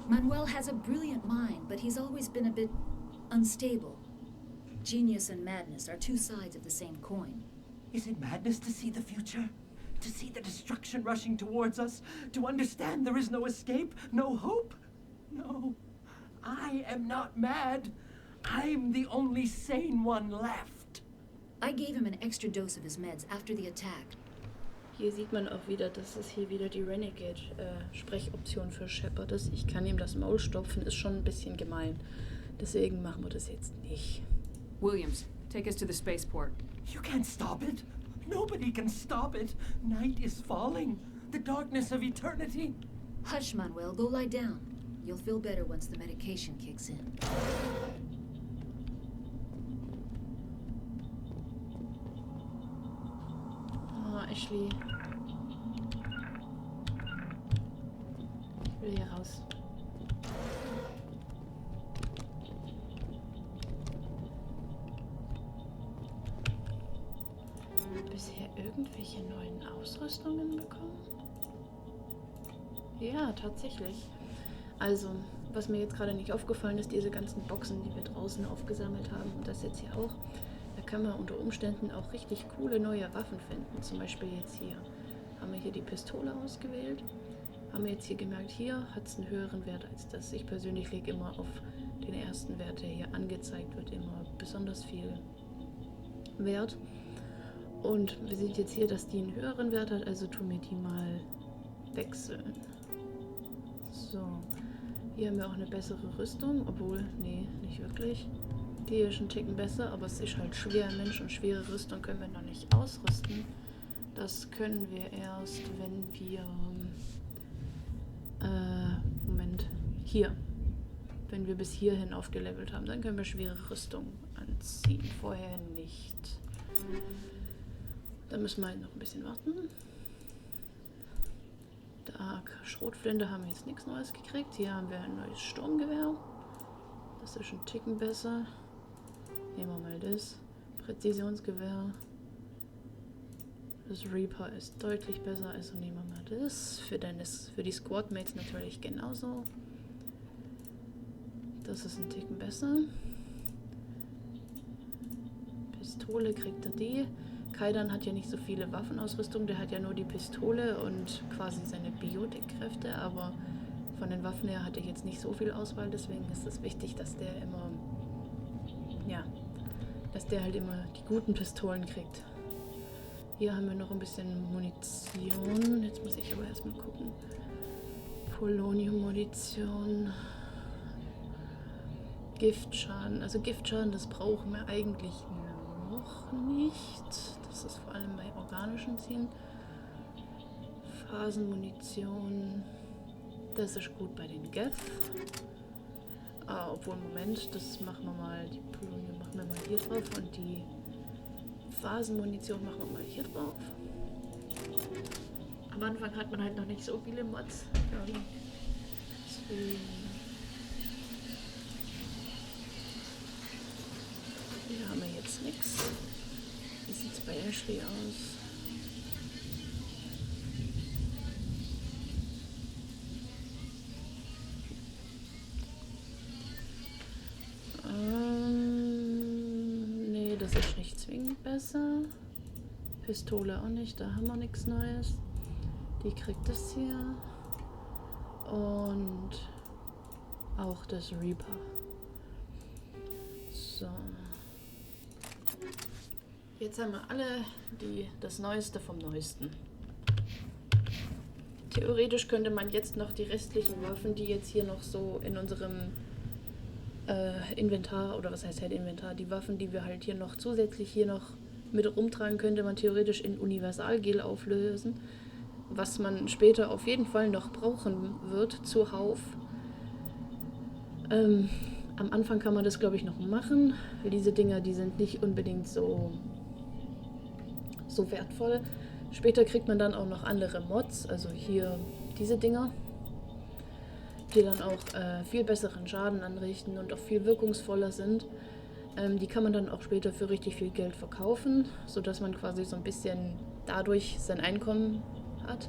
Manuel has a brilliant mind, but he's always been a bit unstable. Genius and madness are two sides of the same coin. Is it madness to see the future? To see the destruction rushing towards us? To understand there is no escape? No hope? No. I am not mad. I'm the only sane one left. I gave him an extra dose of his meds after the attack. Hier sieht man auch wieder, dass es hier wieder die Renegade-Sprechoption für Shepard ist. Ich kann ihm das Maul stopfen, ist schon ein bisschen gemein. Deswegen machen wir das jetzt nicht. Williams, take us to the spaceport. You can't stop it. Nobody can stop it. Night is falling. The darkness of eternity. Hush, Manuel. Go lie down. You'll feel better once the medication kicks in. Oh, Ashley. Ich will hier raus. Bisher irgendwelche neuen Ausrüstungen bekommen? Ja, tatsächlich. Also, was mir jetzt gerade nicht aufgefallen ist, diese ganzen Boxen, die wir draußen aufgesammelt haben und das jetzt hier auch, da kann man unter Umständen auch richtig coole neue Waffen finden. Zum Beispiel jetzt hier haben wir hier die Pistole ausgewählt. Haben wir jetzt hier gemerkt, hier hat es einen höheren Wert als das. Ich persönlich lege immer auf den ersten Wert, der hier angezeigt wird, immer besonders viel Wert. Und wir sehen jetzt hier, dass die einen höheren Wert hat, also tun wir die mal wechseln. So, hier haben wir auch eine bessere Rüstung, obwohl, nee, nicht wirklich. Die hier ist ein Ticken besser, aber es ist halt schwer, Mensch, und schwere Rüstung können wir noch nicht ausrüsten. Das können wir erst, wenn wir, Moment, hier. Wenn wir bis hierhin aufgelevelt haben, dann können wir schwere Rüstung anziehen, vorher nicht. Da müssen wir halt noch ein bisschen warten. Da, Schrotflinte haben wir jetzt nichts Neues gekriegt. Hier haben wir ein neues Sturmgewehr. Das ist ein Ticken besser. Nehmen wir mal das. Präzisionsgewehr. Das Reaper ist deutlich besser, also nehmen wir mal das. Für die Squadmates natürlich genauso. Das ist ein Ticken besser. Pistole kriegt er die. Kaidan hat ja nicht so viele Waffenausrüstung, der hat ja nur die Pistole und quasi seine Biotikkräfte, aber von den Waffen her hat er jetzt nicht so viel Auswahl, deswegen ist es wichtig, dass der immer, ja, dass der halt immer die guten Pistolen kriegt. Hier haben wir noch ein bisschen Munition, jetzt muss ich aber erstmal gucken. Polonium-Munition. Giftschaden, also Giftschaden, das brauchen wir eigentlich noch nicht. Das ist vor allem bei organischen Zielen. Phasenmunition. Das ist gut bei den Geth. Obwohl, Moment, das machen wir mal. Die Polonium machen wir mal hier drauf und die Phasenmunition machen wir mal hier drauf. Am Anfang hat man halt noch nicht so viele Mods. Deswegen. Hier haben wir jetzt nichts. Wie sieht es bei Ashley aus? Nee, das ist nicht zwingend besser. Pistole auch nicht, da haben wir nichts Neues. Die kriegt das hier. Und auch das Reaper. So. Jetzt haben wir alle das Neueste vom Neuesten. Theoretisch könnte man jetzt noch die restlichen Waffen, die jetzt hier noch so in unserem Inventar, oder was heißt halt Inventar, die Waffen, die wir halt hier noch zusätzlich hier noch mit rumtragen, könnte man theoretisch in Universalgel auflösen, was man später auf jeden Fall noch brauchen wird zuhauf. Am Anfang kann man das, glaube ich, noch machen, weil diese Dinger, die sind nicht unbedingt so wertvoll. Später kriegt man dann auch noch andere Mods, also hier diese Dinger, die dann auch viel besseren Schaden anrichten und auch viel wirkungsvoller sind. Die kann man dann auch später für richtig viel Geld verkaufen, sodass man quasi so ein bisschen dadurch sein Einkommen hat.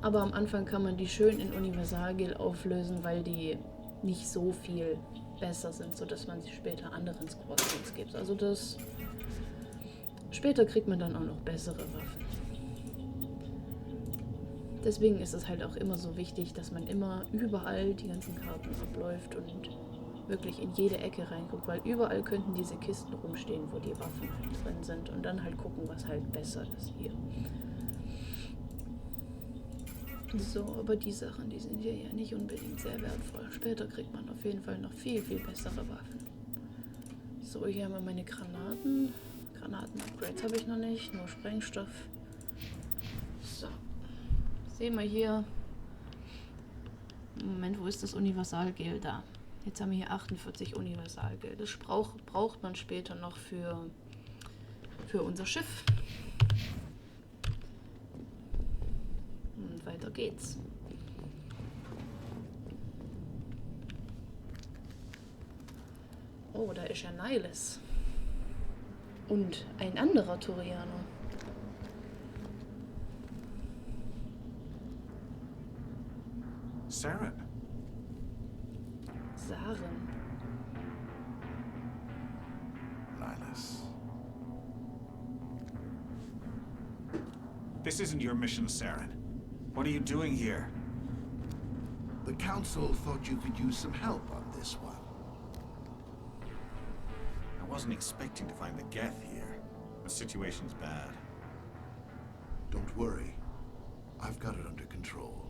Aber am Anfang kann man die schön in Universalgel auflösen, weil die nicht so viel besser sind, sodass man sie später anderen Squadrons gibt. Also das... Später kriegt man dann auch noch bessere Waffen. Deswegen ist es halt auch immer so wichtig, dass man immer überall die ganzen Karten abläuft und wirklich in jede Ecke reinguckt, weil überall könnten diese Kisten rumstehen, wo die Waffen halt drin sind und dann halt gucken, was halt besser ist hier. So, aber die Sachen, die sind hier ja nicht unbedingt sehr wertvoll. Später kriegt man auf jeden Fall noch viel, viel bessere Waffen. So, hier haben wir meine Granaten. Granaten-Upgrades habe ich noch nicht, nur Sprengstoff. So. Sehen wir hier. Moment, wo ist das Universalgel? Da. Jetzt haben wir hier 48 Universalgel. Das braucht man später noch für unser Schiff. Und weiter geht's. Oh, da ist ja Nihilus. Und ein anderer Turianer. Saren. Saren. Nihilus. This isn't your mission, Saren. What are you doing here? The Council thought you could use some help on this one. I wasn't expecting to find the Geth here. The situation's bad. Don't worry. I've got it under control.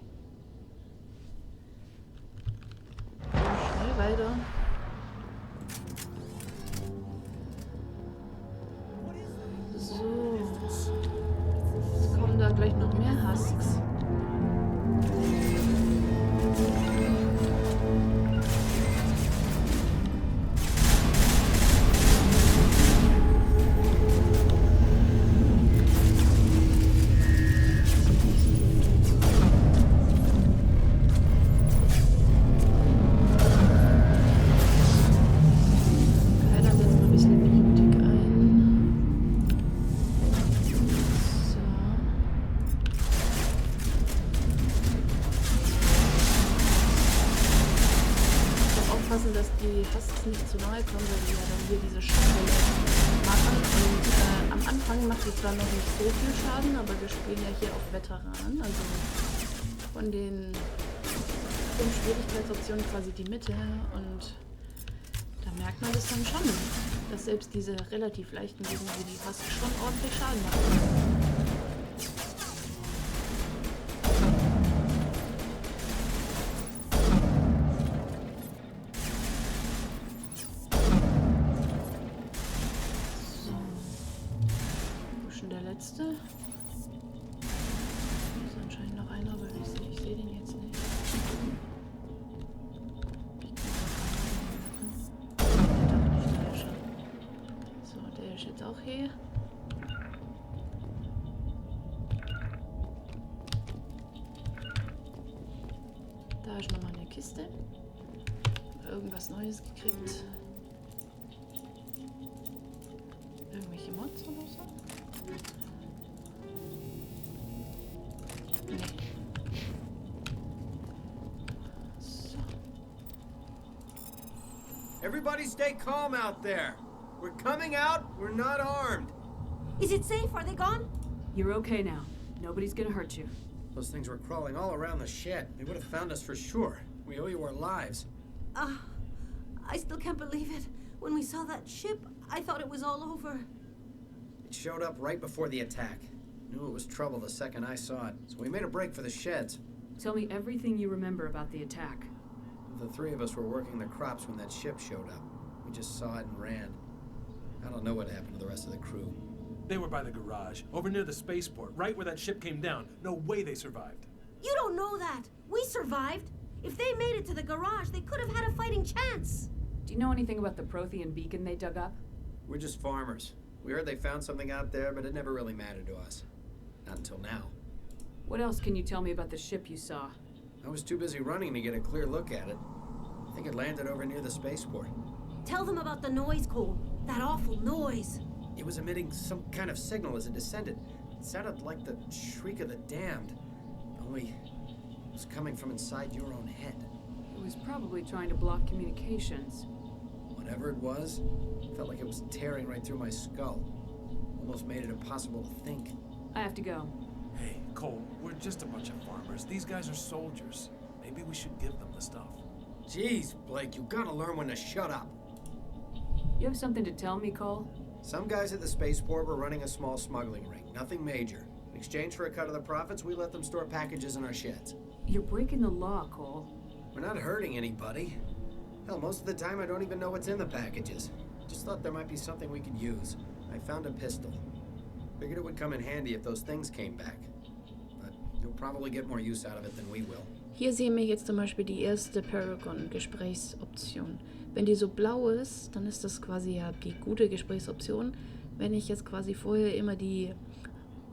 Schnell weiter. So. Jetzt kommen da gleich noch mehr Husks. Dass die Husks nicht zu nahe kommen, weil die ja dann hier diese Schachwelle machen. Und am Anfang macht die zwar noch nicht so viel Schaden, aber wir spielen ja hier auf Veteran, also von den 5 Schwierigkeitsoptionen quasi die Mitte. Und da merkt man das dann schon, dass selbst diese relativ leichten Gegner wie die Husks schon ordentlich Schaden machen. Erste. Hier ist anscheinend noch einer, aber ich sehe den jetzt nicht. Doch nicht, da ist er. So, der ist jetzt auch hier. Da ist nochmal eine Kiste. Irgendwas Neues gekriegt. Irgendwelche Mods oder so? Nee. So. Everybody stay calm out there. We're coming out, we're not armed. Is it safe? Are they gone? You're okay now. Nobody's gonna hurt you. Those things were crawling all around the shed. They would have found us for sure. We owe you our lives. I still can't believe it. When we saw that ship, I thought it was all over. It showed up right before the attack. Knew it was trouble the second I saw it, so we made a break for the sheds. Tell me everything you remember about the attack. The 3 of us were working the crops when that ship showed up. We just saw it and ran. I don't know what happened to the rest of the crew. They were by the garage, over near the spaceport, right where that ship came down. No way they survived. You don't know that. We survived. If they made it to the garage, they could have had a fighting chance. Do you know anything about the Prothean beacon they dug up? We're just farmers. We heard they found something out there, but it never really mattered to us. Not until now. What else can you tell me about the ship you saw? I was too busy running to get a clear look at it. I think it landed over near the spaceport. Tell them about the noise, Cole. That awful noise. It was emitting some kind of signal as it descended. It sounded like the shriek of the damned. Only it was coming from inside your own head. It was probably trying to block communications. Whatever it was, it felt like it was tearing right through my skull. Almost made it impossible to think. I have to go. Hey, Cole, we're just a bunch of farmers. These guys are soldiers. Maybe we should give them the stuff. Jeez, Blake, you gotta learn when to shut up. You have something to tell me, Cole? Some guys at the spaceport were running a small smuggling ring. Nothing major. In exchange for a cut of the profits, we let them store packages in our sheds. You're breaking the law, Cole. We're not hurting anybody. Hell, most of the time I don't even know what's in the packages. Just thought there might be something we could use. I found a pistol. Figured it would come in handy if those things came back. But you'll probably get more use out of it than we will. Hier sehen wir jetzt zum Beispiel die erste Paragon-Gesprächsoption. Wenn die so blau ist, dann ist das quasi ja die gute Gesprächsoption. Wenn ich jetzt quasi vorher immer die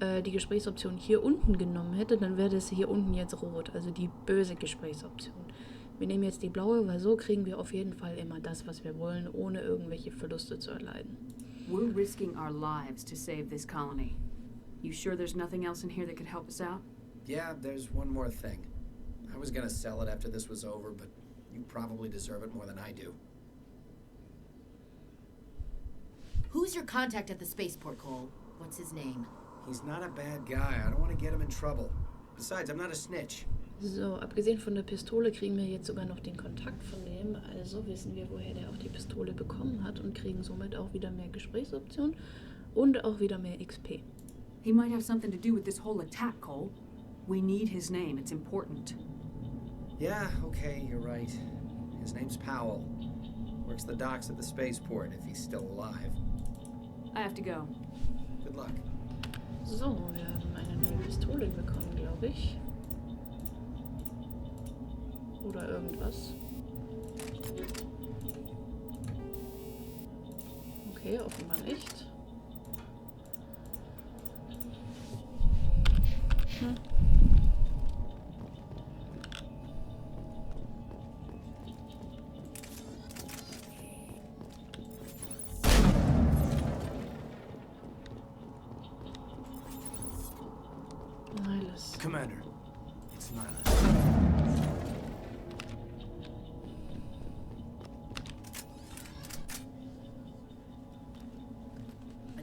Gesprächsoption hier unten genommen hätte, dann wäre das hier unten jetzt rot, also die böse Gesprächsoption. Wir nehmen jetzt die blaue, weil so kriegen wir auf jeden Fall immer das, was wir wollen, ohne irgendwelche Verluste zu erleiden. We're risking our lives to save this colony. You sure there's nothing else in here that could help us out? Yeah, there's one more thing. I was gonna sell it after this was over, but you probably deserve it more than I do. Who's your contact at the spaceport, Cole? What's his name? He's not a bad guy. I don't want to get him in trouble. Besides, I'm not a snitch. So, abgesehen von der Pistole kriegen wir jetzt sogar noch den Kontakt von dem. Also wissen wir, woher der auch die Pistole bekommen hat und kriegen somit auch wieder mehr Gesprächsoptionen und auch wieder mehr XP. He might have something to do with this whole attack, Cole. We need his name. It's important. Yeah, okay, you're right. His name's Powell. Works the docks at the spaceport if he's still alive. I have to go. Good luck. So, wir haben eine neue Pistole bekommen, glaube ich. Oder irgendwas. Okay, offenbar nicht. Nihilus. Commander, it's Nihilus.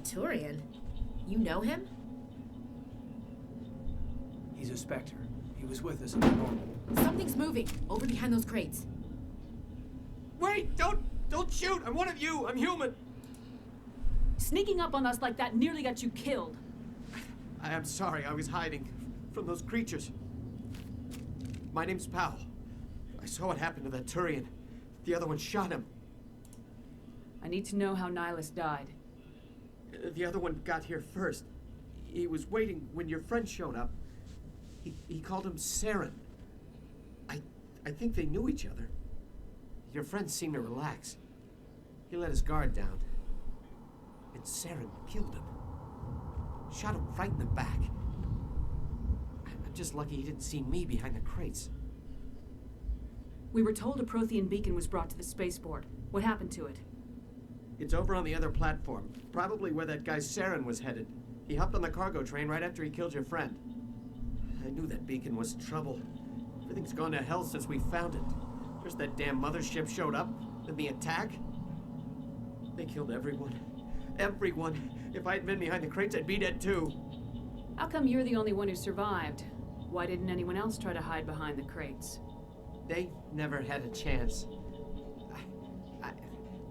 Turian? You know him? He's a Spectre. He was with us in the normal. Something's moving over behind those crates. Wait! Don't shoot! I'm one of you! I'm human! Sneaking up on us like that nearly got you killed. I am sorry. I was hiding from those creatures. My name's Powell. I saw what happened to that Turian. The other one shot him. I need to know how Nihilus died. The other one got here first. He was waiting when your friend showed up. He called him Saren. I think they knew each other. Your friend seemed to relax. He let his guard down. And Saren killed him. Shot him right in the back. I'm just lucky he didn't see me behind the crates. We were told a Prothean beacon was brought to the spaceport. What happened to it? It's over on the other platform, probably where that guy Saren was headed. He hopped on the cargo train right after he killed your friend. I knew that beacon was trouble. Everything's gone to hell since we found it. First that damn mothership showed up, then the attack. They killed everyone. Everyone. If I'd been behind the crates, I'd be dead too. How come you're the only one who survived? Why didn't anyone else try to hide behind the crates? They never had a chance.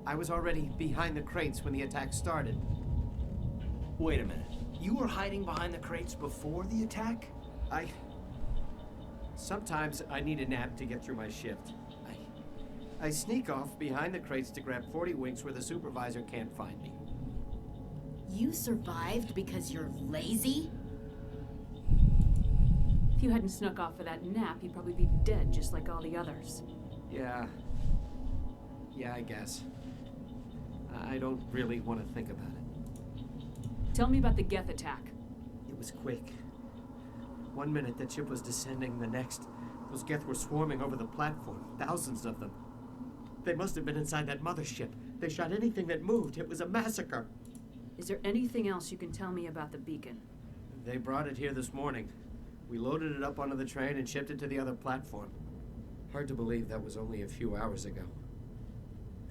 I was already behind the crates when the attack started. Wait a minute. You were hiding behind the crates before the attack? Sometimes I need a nap to get through my shift. I sneak off behind the crates to grab 40 winks where the supervisor can't find me. You survived because you're lazy? If you hadn't snuck off for that nap, you'd probably be dead just like all the others. Yeah, I guess. I don't really want to think about it. Tell me about the Geth attack. It was quick. 1 minute that ship was descending, the next, those Geth were swarming over the platform, thousands of them. They must have been inside that mothership. They shot anything that moved. It was a massacre. Is there anything else you can tell me about the beacon? They brought it here this morning. We loaded it up onto the train and shipped it to the other platform. Hard to believe that was only a few hours ago.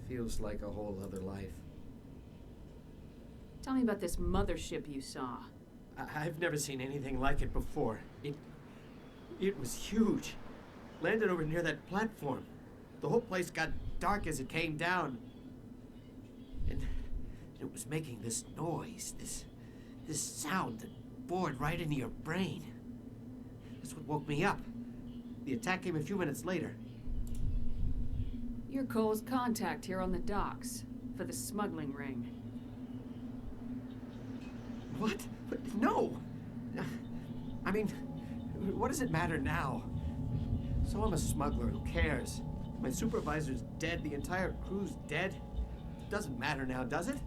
Feels like a whole other life. Tell me about this mothership you saw. I've never seen anything like it before. It was huge. Landed over near that platform. The whole place got dark as it came down. And it was making this noise, this sound that bored right into your brain. That's what woke me up. The attack came a few minutes later. You're Cole's contact here on the docks for the smuggling ring. What? No! I mean, what does it matter now? So I'm a smuggler, who cares? My supervisor's dead, the entire crew's dead. Doesn't matter now, does it?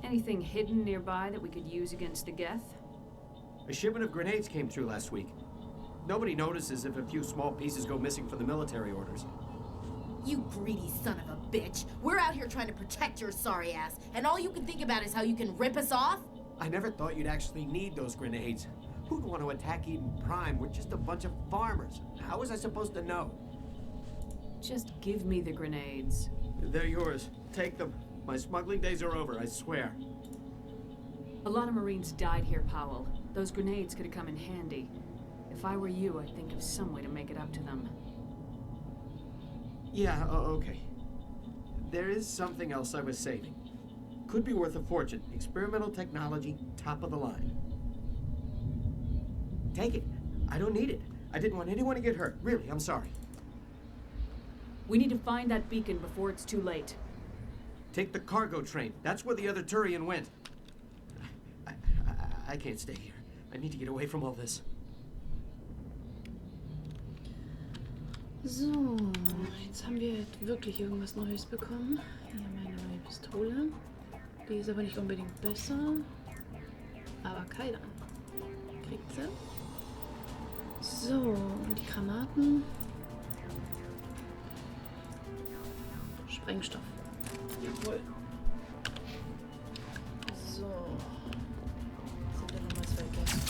Anything hidden nearby that we could use against the Geth? A shipment of grenades came through last week. Nobody notices if a few small pieces go missing for the military orders. You greedy son of a bitch. We're out here trying to protect your sorry ass, and all you can think about is how you can rip us off? I never thought you'd actually need those grenades. Who'd want to attack Eden Prime? We're just a bunch of farmers. How was I supposed to know? Just give me the grenades. They're yours. Take them. My smuggling days are over, I swear. A lot of Marines died here, Powell. Those grenades could have come in handy. If I were you, I'd think of some way to make it up to them. Yeah, okay. There is something else I was saving. Could be worth a fortune. Experimental technology, top of the line. Take it. I don't need it. I didn't want anyone to get hurt. Really, I'm sorry. We need to find that beacon before it's too late. Take the cargo train. That's where the other Turian went. I can't stay here. I need to get away from all this. So, jetzt haben wir wirklich irgendwas Neues bekommen. Hier meine neue Pistole. Die ist aber nicht unbedingt besser. Aber keiner kriegt sie. So, und die Granaten. Sprengstoff. Jawohl. So. Sind da noch was vergessen?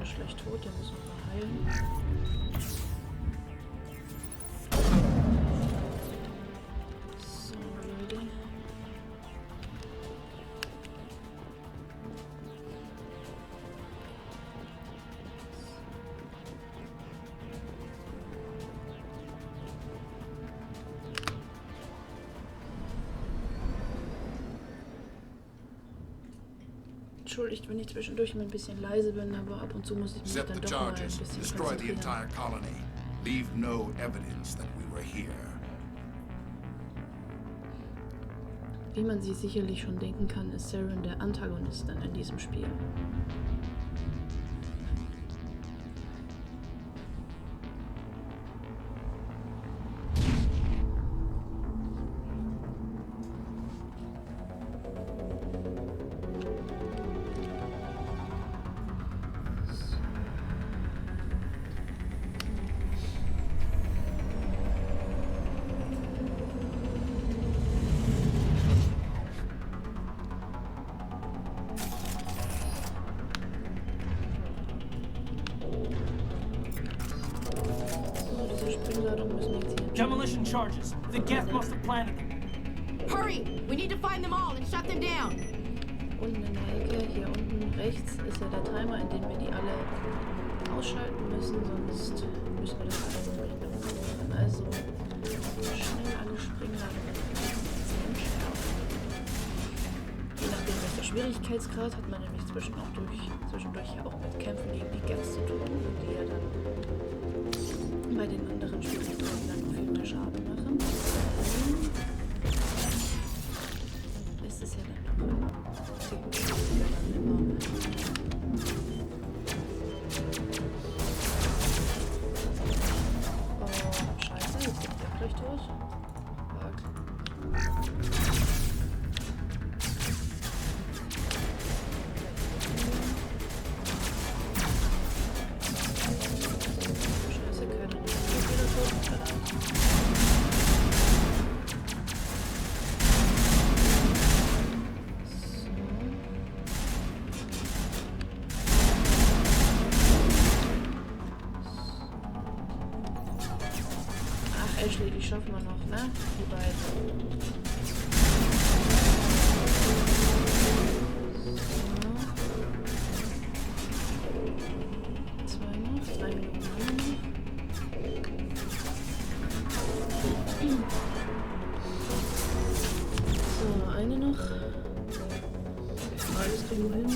Schlecht tot, der muss noch mal heilen. So, Leute. Entschuldigt, wenn ich zwischendurch mal ein bisschen leise bin, aber ab und zu muss ich mich dann doch mal ein bisschen Destroy the konzentrieren. entire colony. Leave no evidence that we were here. Wie man sich sicherlich schon denken kann, ist Saren der Antagonist dann in diesem Spiel. Demolition charges. The Geth must have planted them. Hurry! We need to find them all and shut them down. Unten in der Ecke, hier unten rechts, ist ja der Timer, in dem wir die alle ausschalten müssen, sonst müssen wir das alles durchbekommen. Also schnell alle springen lassen. Je nachdem, welcher Schwierigkeitsgrad hat man nämlich zwischendurch ja auch mit Kämpfen gegen die Geth zu tun, die ja dann bei den anderen Schwierigkeiten dann noch viel mehr Schaden machen. Ist es ja dann noch oh, scheiße, jetzt geht der gleich durch. Fuck. Scheiße, keine Ahnung. Wieder tot. Verdammt. Ashley, die schaffen wir noch, ne? Die beiden. So. 2 noch, 3 Minuten haben wir noch. So, eine noch. Alles kriegen wir hin.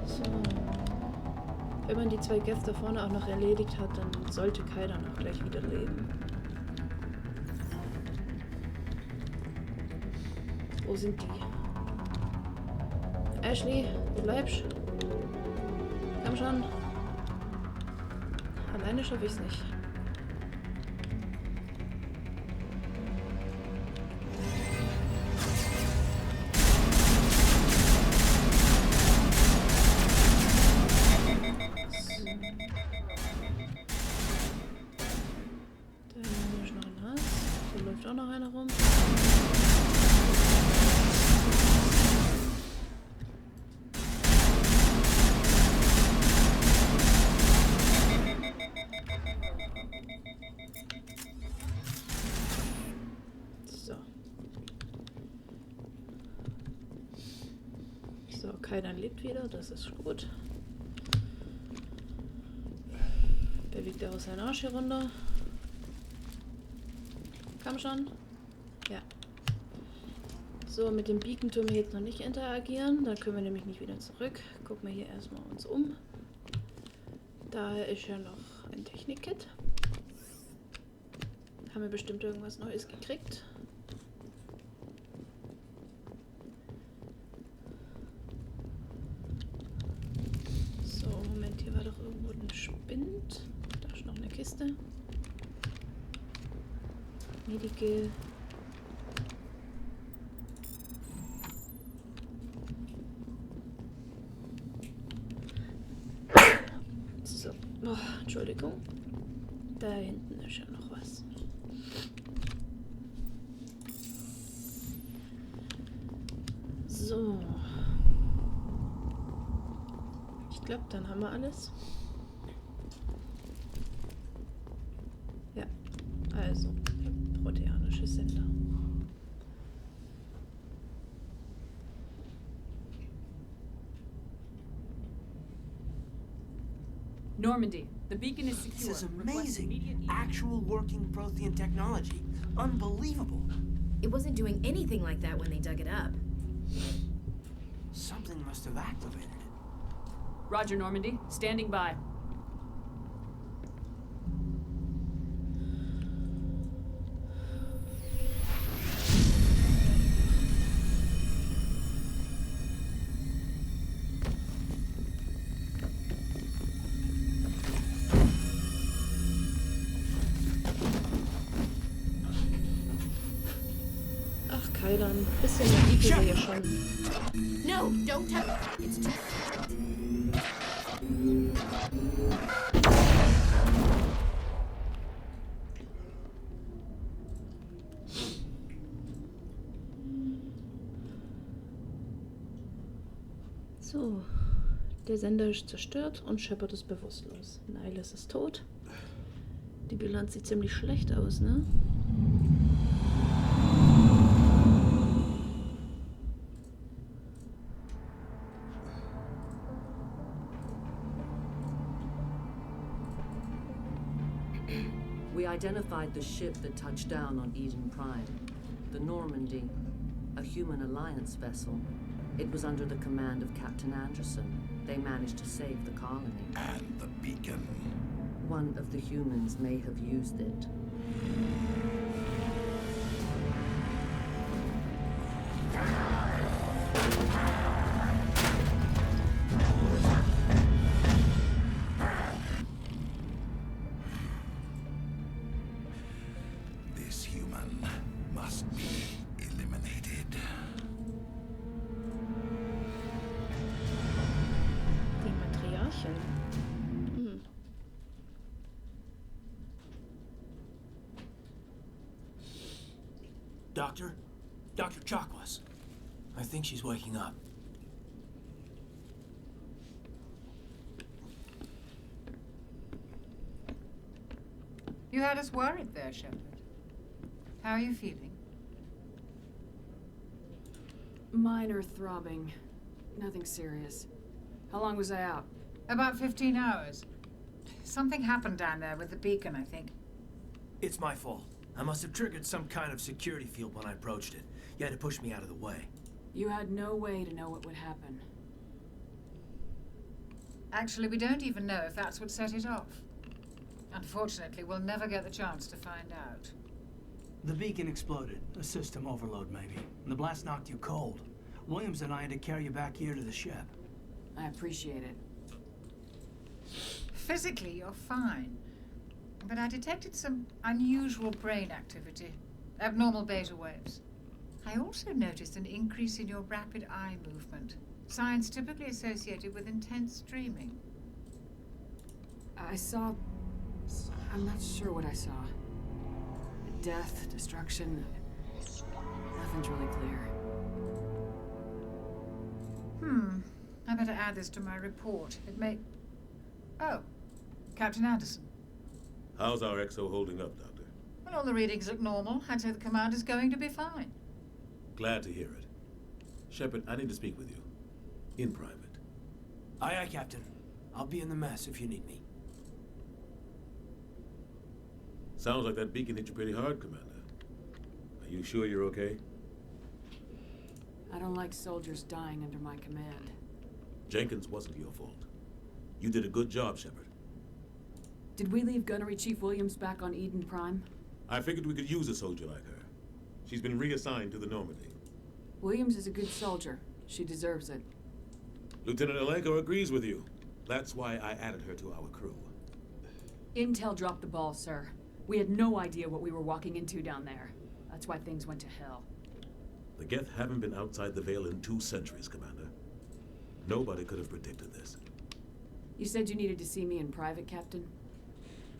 So. Wenn man die 2 Geth da vorne auch noch erledigt hat, dann sollte Kai dann auch gleich wieder leben. Wo sind die? Ashley, du bleibst. Komm schon. Alleine schaffe ich's nicht. Auch noch einer rum. So. So, keiner lebt wieder, das ist gut. Bewegt er aus seinem Arsch hier runter. Komm schon. Ja. So, mit dem Beacon tun wir jetzt noch nicht interagieren. Da können wir nämlich nicht wieder zurück. Gucken wir hier erstmal uns um. Da ist ja noch ein Technikkit. Haben wir bestimmt irgendwas Neues gekriegt. So, Moment, hier war doch irgendwo ein Spind. Da ist noch eine Kiste. Medical. So, oh, Entschuldigung. Da hinten ist ja noch was. So. Ich glaube, dann haben wir alles. Ja, also. Proteanische Sender. Normandy, the beacon is secure. This is amazing. Actual working Prothean technology. Unbelievable. It wasn't doing anything like that when they dug it up. Something must have activated it. Roger, Normandy. Standing by. Kai, dann bisschen naiv ist er ja schon. No, don't touch. It's too. So, der Sender ist zerstört und Shepard ist bewusstlos. Niles ist tot. Die Bilanz sieht ziemlich schlecht aus, ne? We identified the ship that touched down on Eden Prime. The Normandy, a human alliance vessel. It was under the command of Captain Anderson. They managed to save the colony. And the beacon. One of the humans may have used it. This human must be eliminated. Die Matriarchin. Doctor? Dr. Chakwas. I think she's waking up. You had us worried there, Shepard. How are you feeling? Minor throbbing. Nothing serious. How long was I out? About 15 hours. Something happened down there with the beacon, I think. It's my fault. I must have triggered some kind of security field when I approached it. You had to push me out of the way. You had no way to know what would happen. Actually, we don't even know if that's what set it off. Unfortunately, we'll never get the chance to find out. The beacon exploded. A system overload, maybe. And the blast knocked you cold. Williams and I had to carry you back here to the ship. I appreciate it. Physically, you're fine. But I detected some unusual brain activity. Abnormal beta waves. I also noticed an increase in your rapid eye movement. Signs typically associated with intense dreaming. I saw... I'm not sure what I saw. Death, destruction... Nothing's really clear. I better add this to my report. It may... Oh, Captain Anderson. How's our EXO holding up, Doctor? Well, all the readings look normal. I'd say the command is going to be fine. Glad to hear it. Shepard, I need to speak with you. In private. Aye, aye, Captain. I'll be in the mess if you need me. Sounds like that beacon hit you pretty hard, Commander. Are you sure you're okay? I don't like soldiers dying under my command. Jenkins wasn't your fault. You did a good job, Shepard. Did we leave Gunnery Chief Williams back on Eden Prime? I figured we could use a soldier like her. She's been reassigned to the Normandy. Williams is a good soldier. She deserves it. Lieutenant Alenko agrees with you. That's why I added her to our crew. Intel dropped the ball, sir. We had no idea what we were walking into down there. That's why things went to hell. The Geth haven't been outside the Veil in 2 centuries, Commander. Nobody could have predicted this. You said you needed to see me in private, Captain?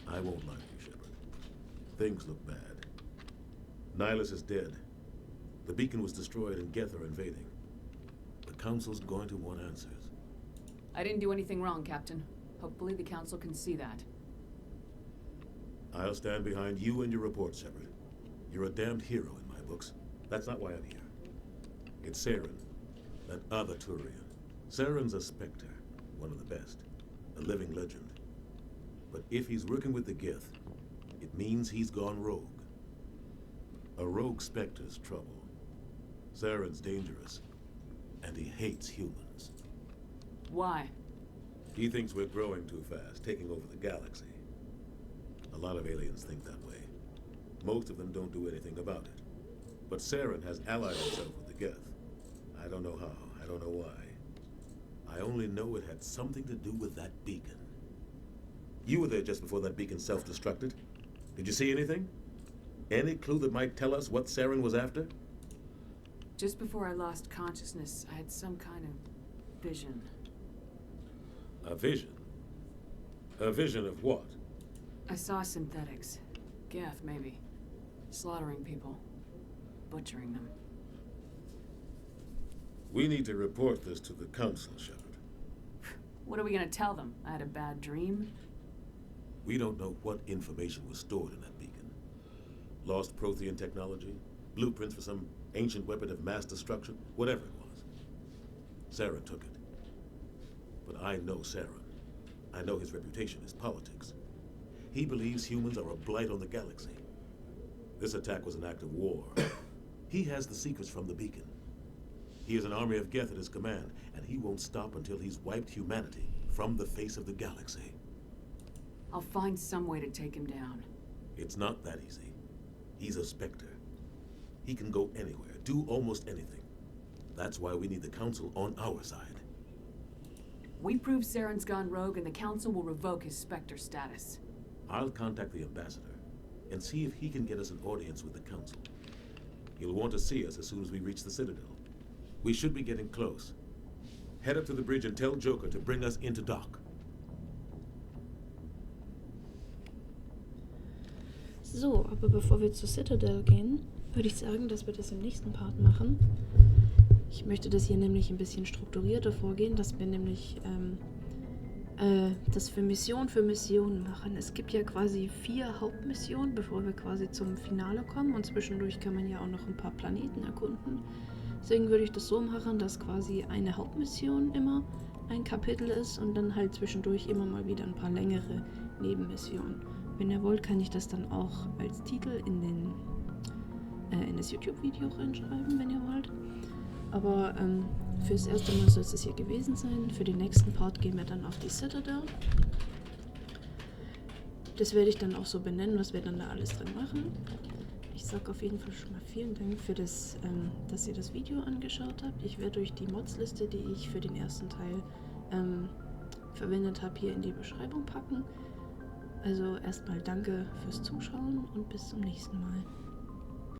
I won't lie to you, Shepard. Things look bad. Nihilus is dead. The beacon was destroyed and Geth are invading. The Council's going to want answers. I didn't do anything wrong, Captain. Hopefully the Council can see that. I'll stand behind you and your report, Shepard. You're a damned hero in my books. That's not why I'm here. It's Saren, that other Turian. Saren's a Spectre, one of the best, a living legend. But if he's working with the Geth, it means he's gone rogue. A rogue Spectre's trouble. Saren's dangerous, and he hates humans. Why? He thinks we're growing too fast, taking over the galaxy. A lot of aliens think that way. Most of them don't do anything about it. But Saren has allied himself with the Geth. I don't know how, I don't know why. I only know it had something to do with that beacon. You were there just before that beacon self-destructed. Did you see anything? Any clue that might tell us what Saren was after? Just before I lost consciousness, I had some kind of vision. A vision? A vision of what? I saw synthetics. Geth, maybe. Slaughtering people. Butchering them. We need to report this to the council, Shepard. What are we gonna tell them? I had a bad dream? We don't know what information was stored in that beacon. Lost Prothean technology? Blueprints for some ancient weapon of mass destruction? Whatever it was. Saren took it. But I know Saren. I know his reputation is politics. He believes humans are a blight on the galaxy. This attack was an act of war. He has the secrets from the beacon. He has an army of Geth at his command, and he won't stop until he's wiped humanity from the face of the galaxy. I'll find some way to take him down. It's not that easy. He's a Spectre. He can go anywhere, do almost anything. That's why we need the Council on our side. We prove Saren's gone rogue and the Council will revoke his Spectre status. I'll contact the Ambassador and see if he can get us an audience with the Council. He'll want to see us as soon as we reach the Citadel. We should be getting close. Head up to the bridge and tell Joker to bring us into dock. So, aber bevor wir zur Citadel gehen, würde ich sagen, dass wir das im nächsten Part machen. Ich möchte das hier nämlich ein bisschen strukturierter vorgehen, dass wir nämlich das für Mission machen. Es gibt ja quasi 4 Hauptmissionen, bevor wir quasi zum Finale kommen, und zwischendurch kann man ja auch noch ein paar Planeten erkunden. Deswegen würde ich das so machen, dass quasi eine Hauptmission immer ein Kapitel ist und dann halt zwischendurch immer mal wieder ein paar längere Nebenmissionen. Wenn ihr wollt, kann ich das dann auch als Titel in das YouTube-Video reinschreiben, wenn ihr wollt. Aber fürs erste Mal soll es hier gewesen sein. Für den nächsten Part gehen wir dann auf die Citadel. Das werde ich dann auch so benennen, was wir dann da alles drin machen. Ich sage auf jeden Fall schon mal vielen Dank für das, dass ihr das Video angeschaut habt. Ich werde euch die Mods-Liste, die ich für den ersten Teil verwendet habe, hier in die Beschreibung packen. Also erstmal danke fürs Zuschauen und bis zum nächsten Mal.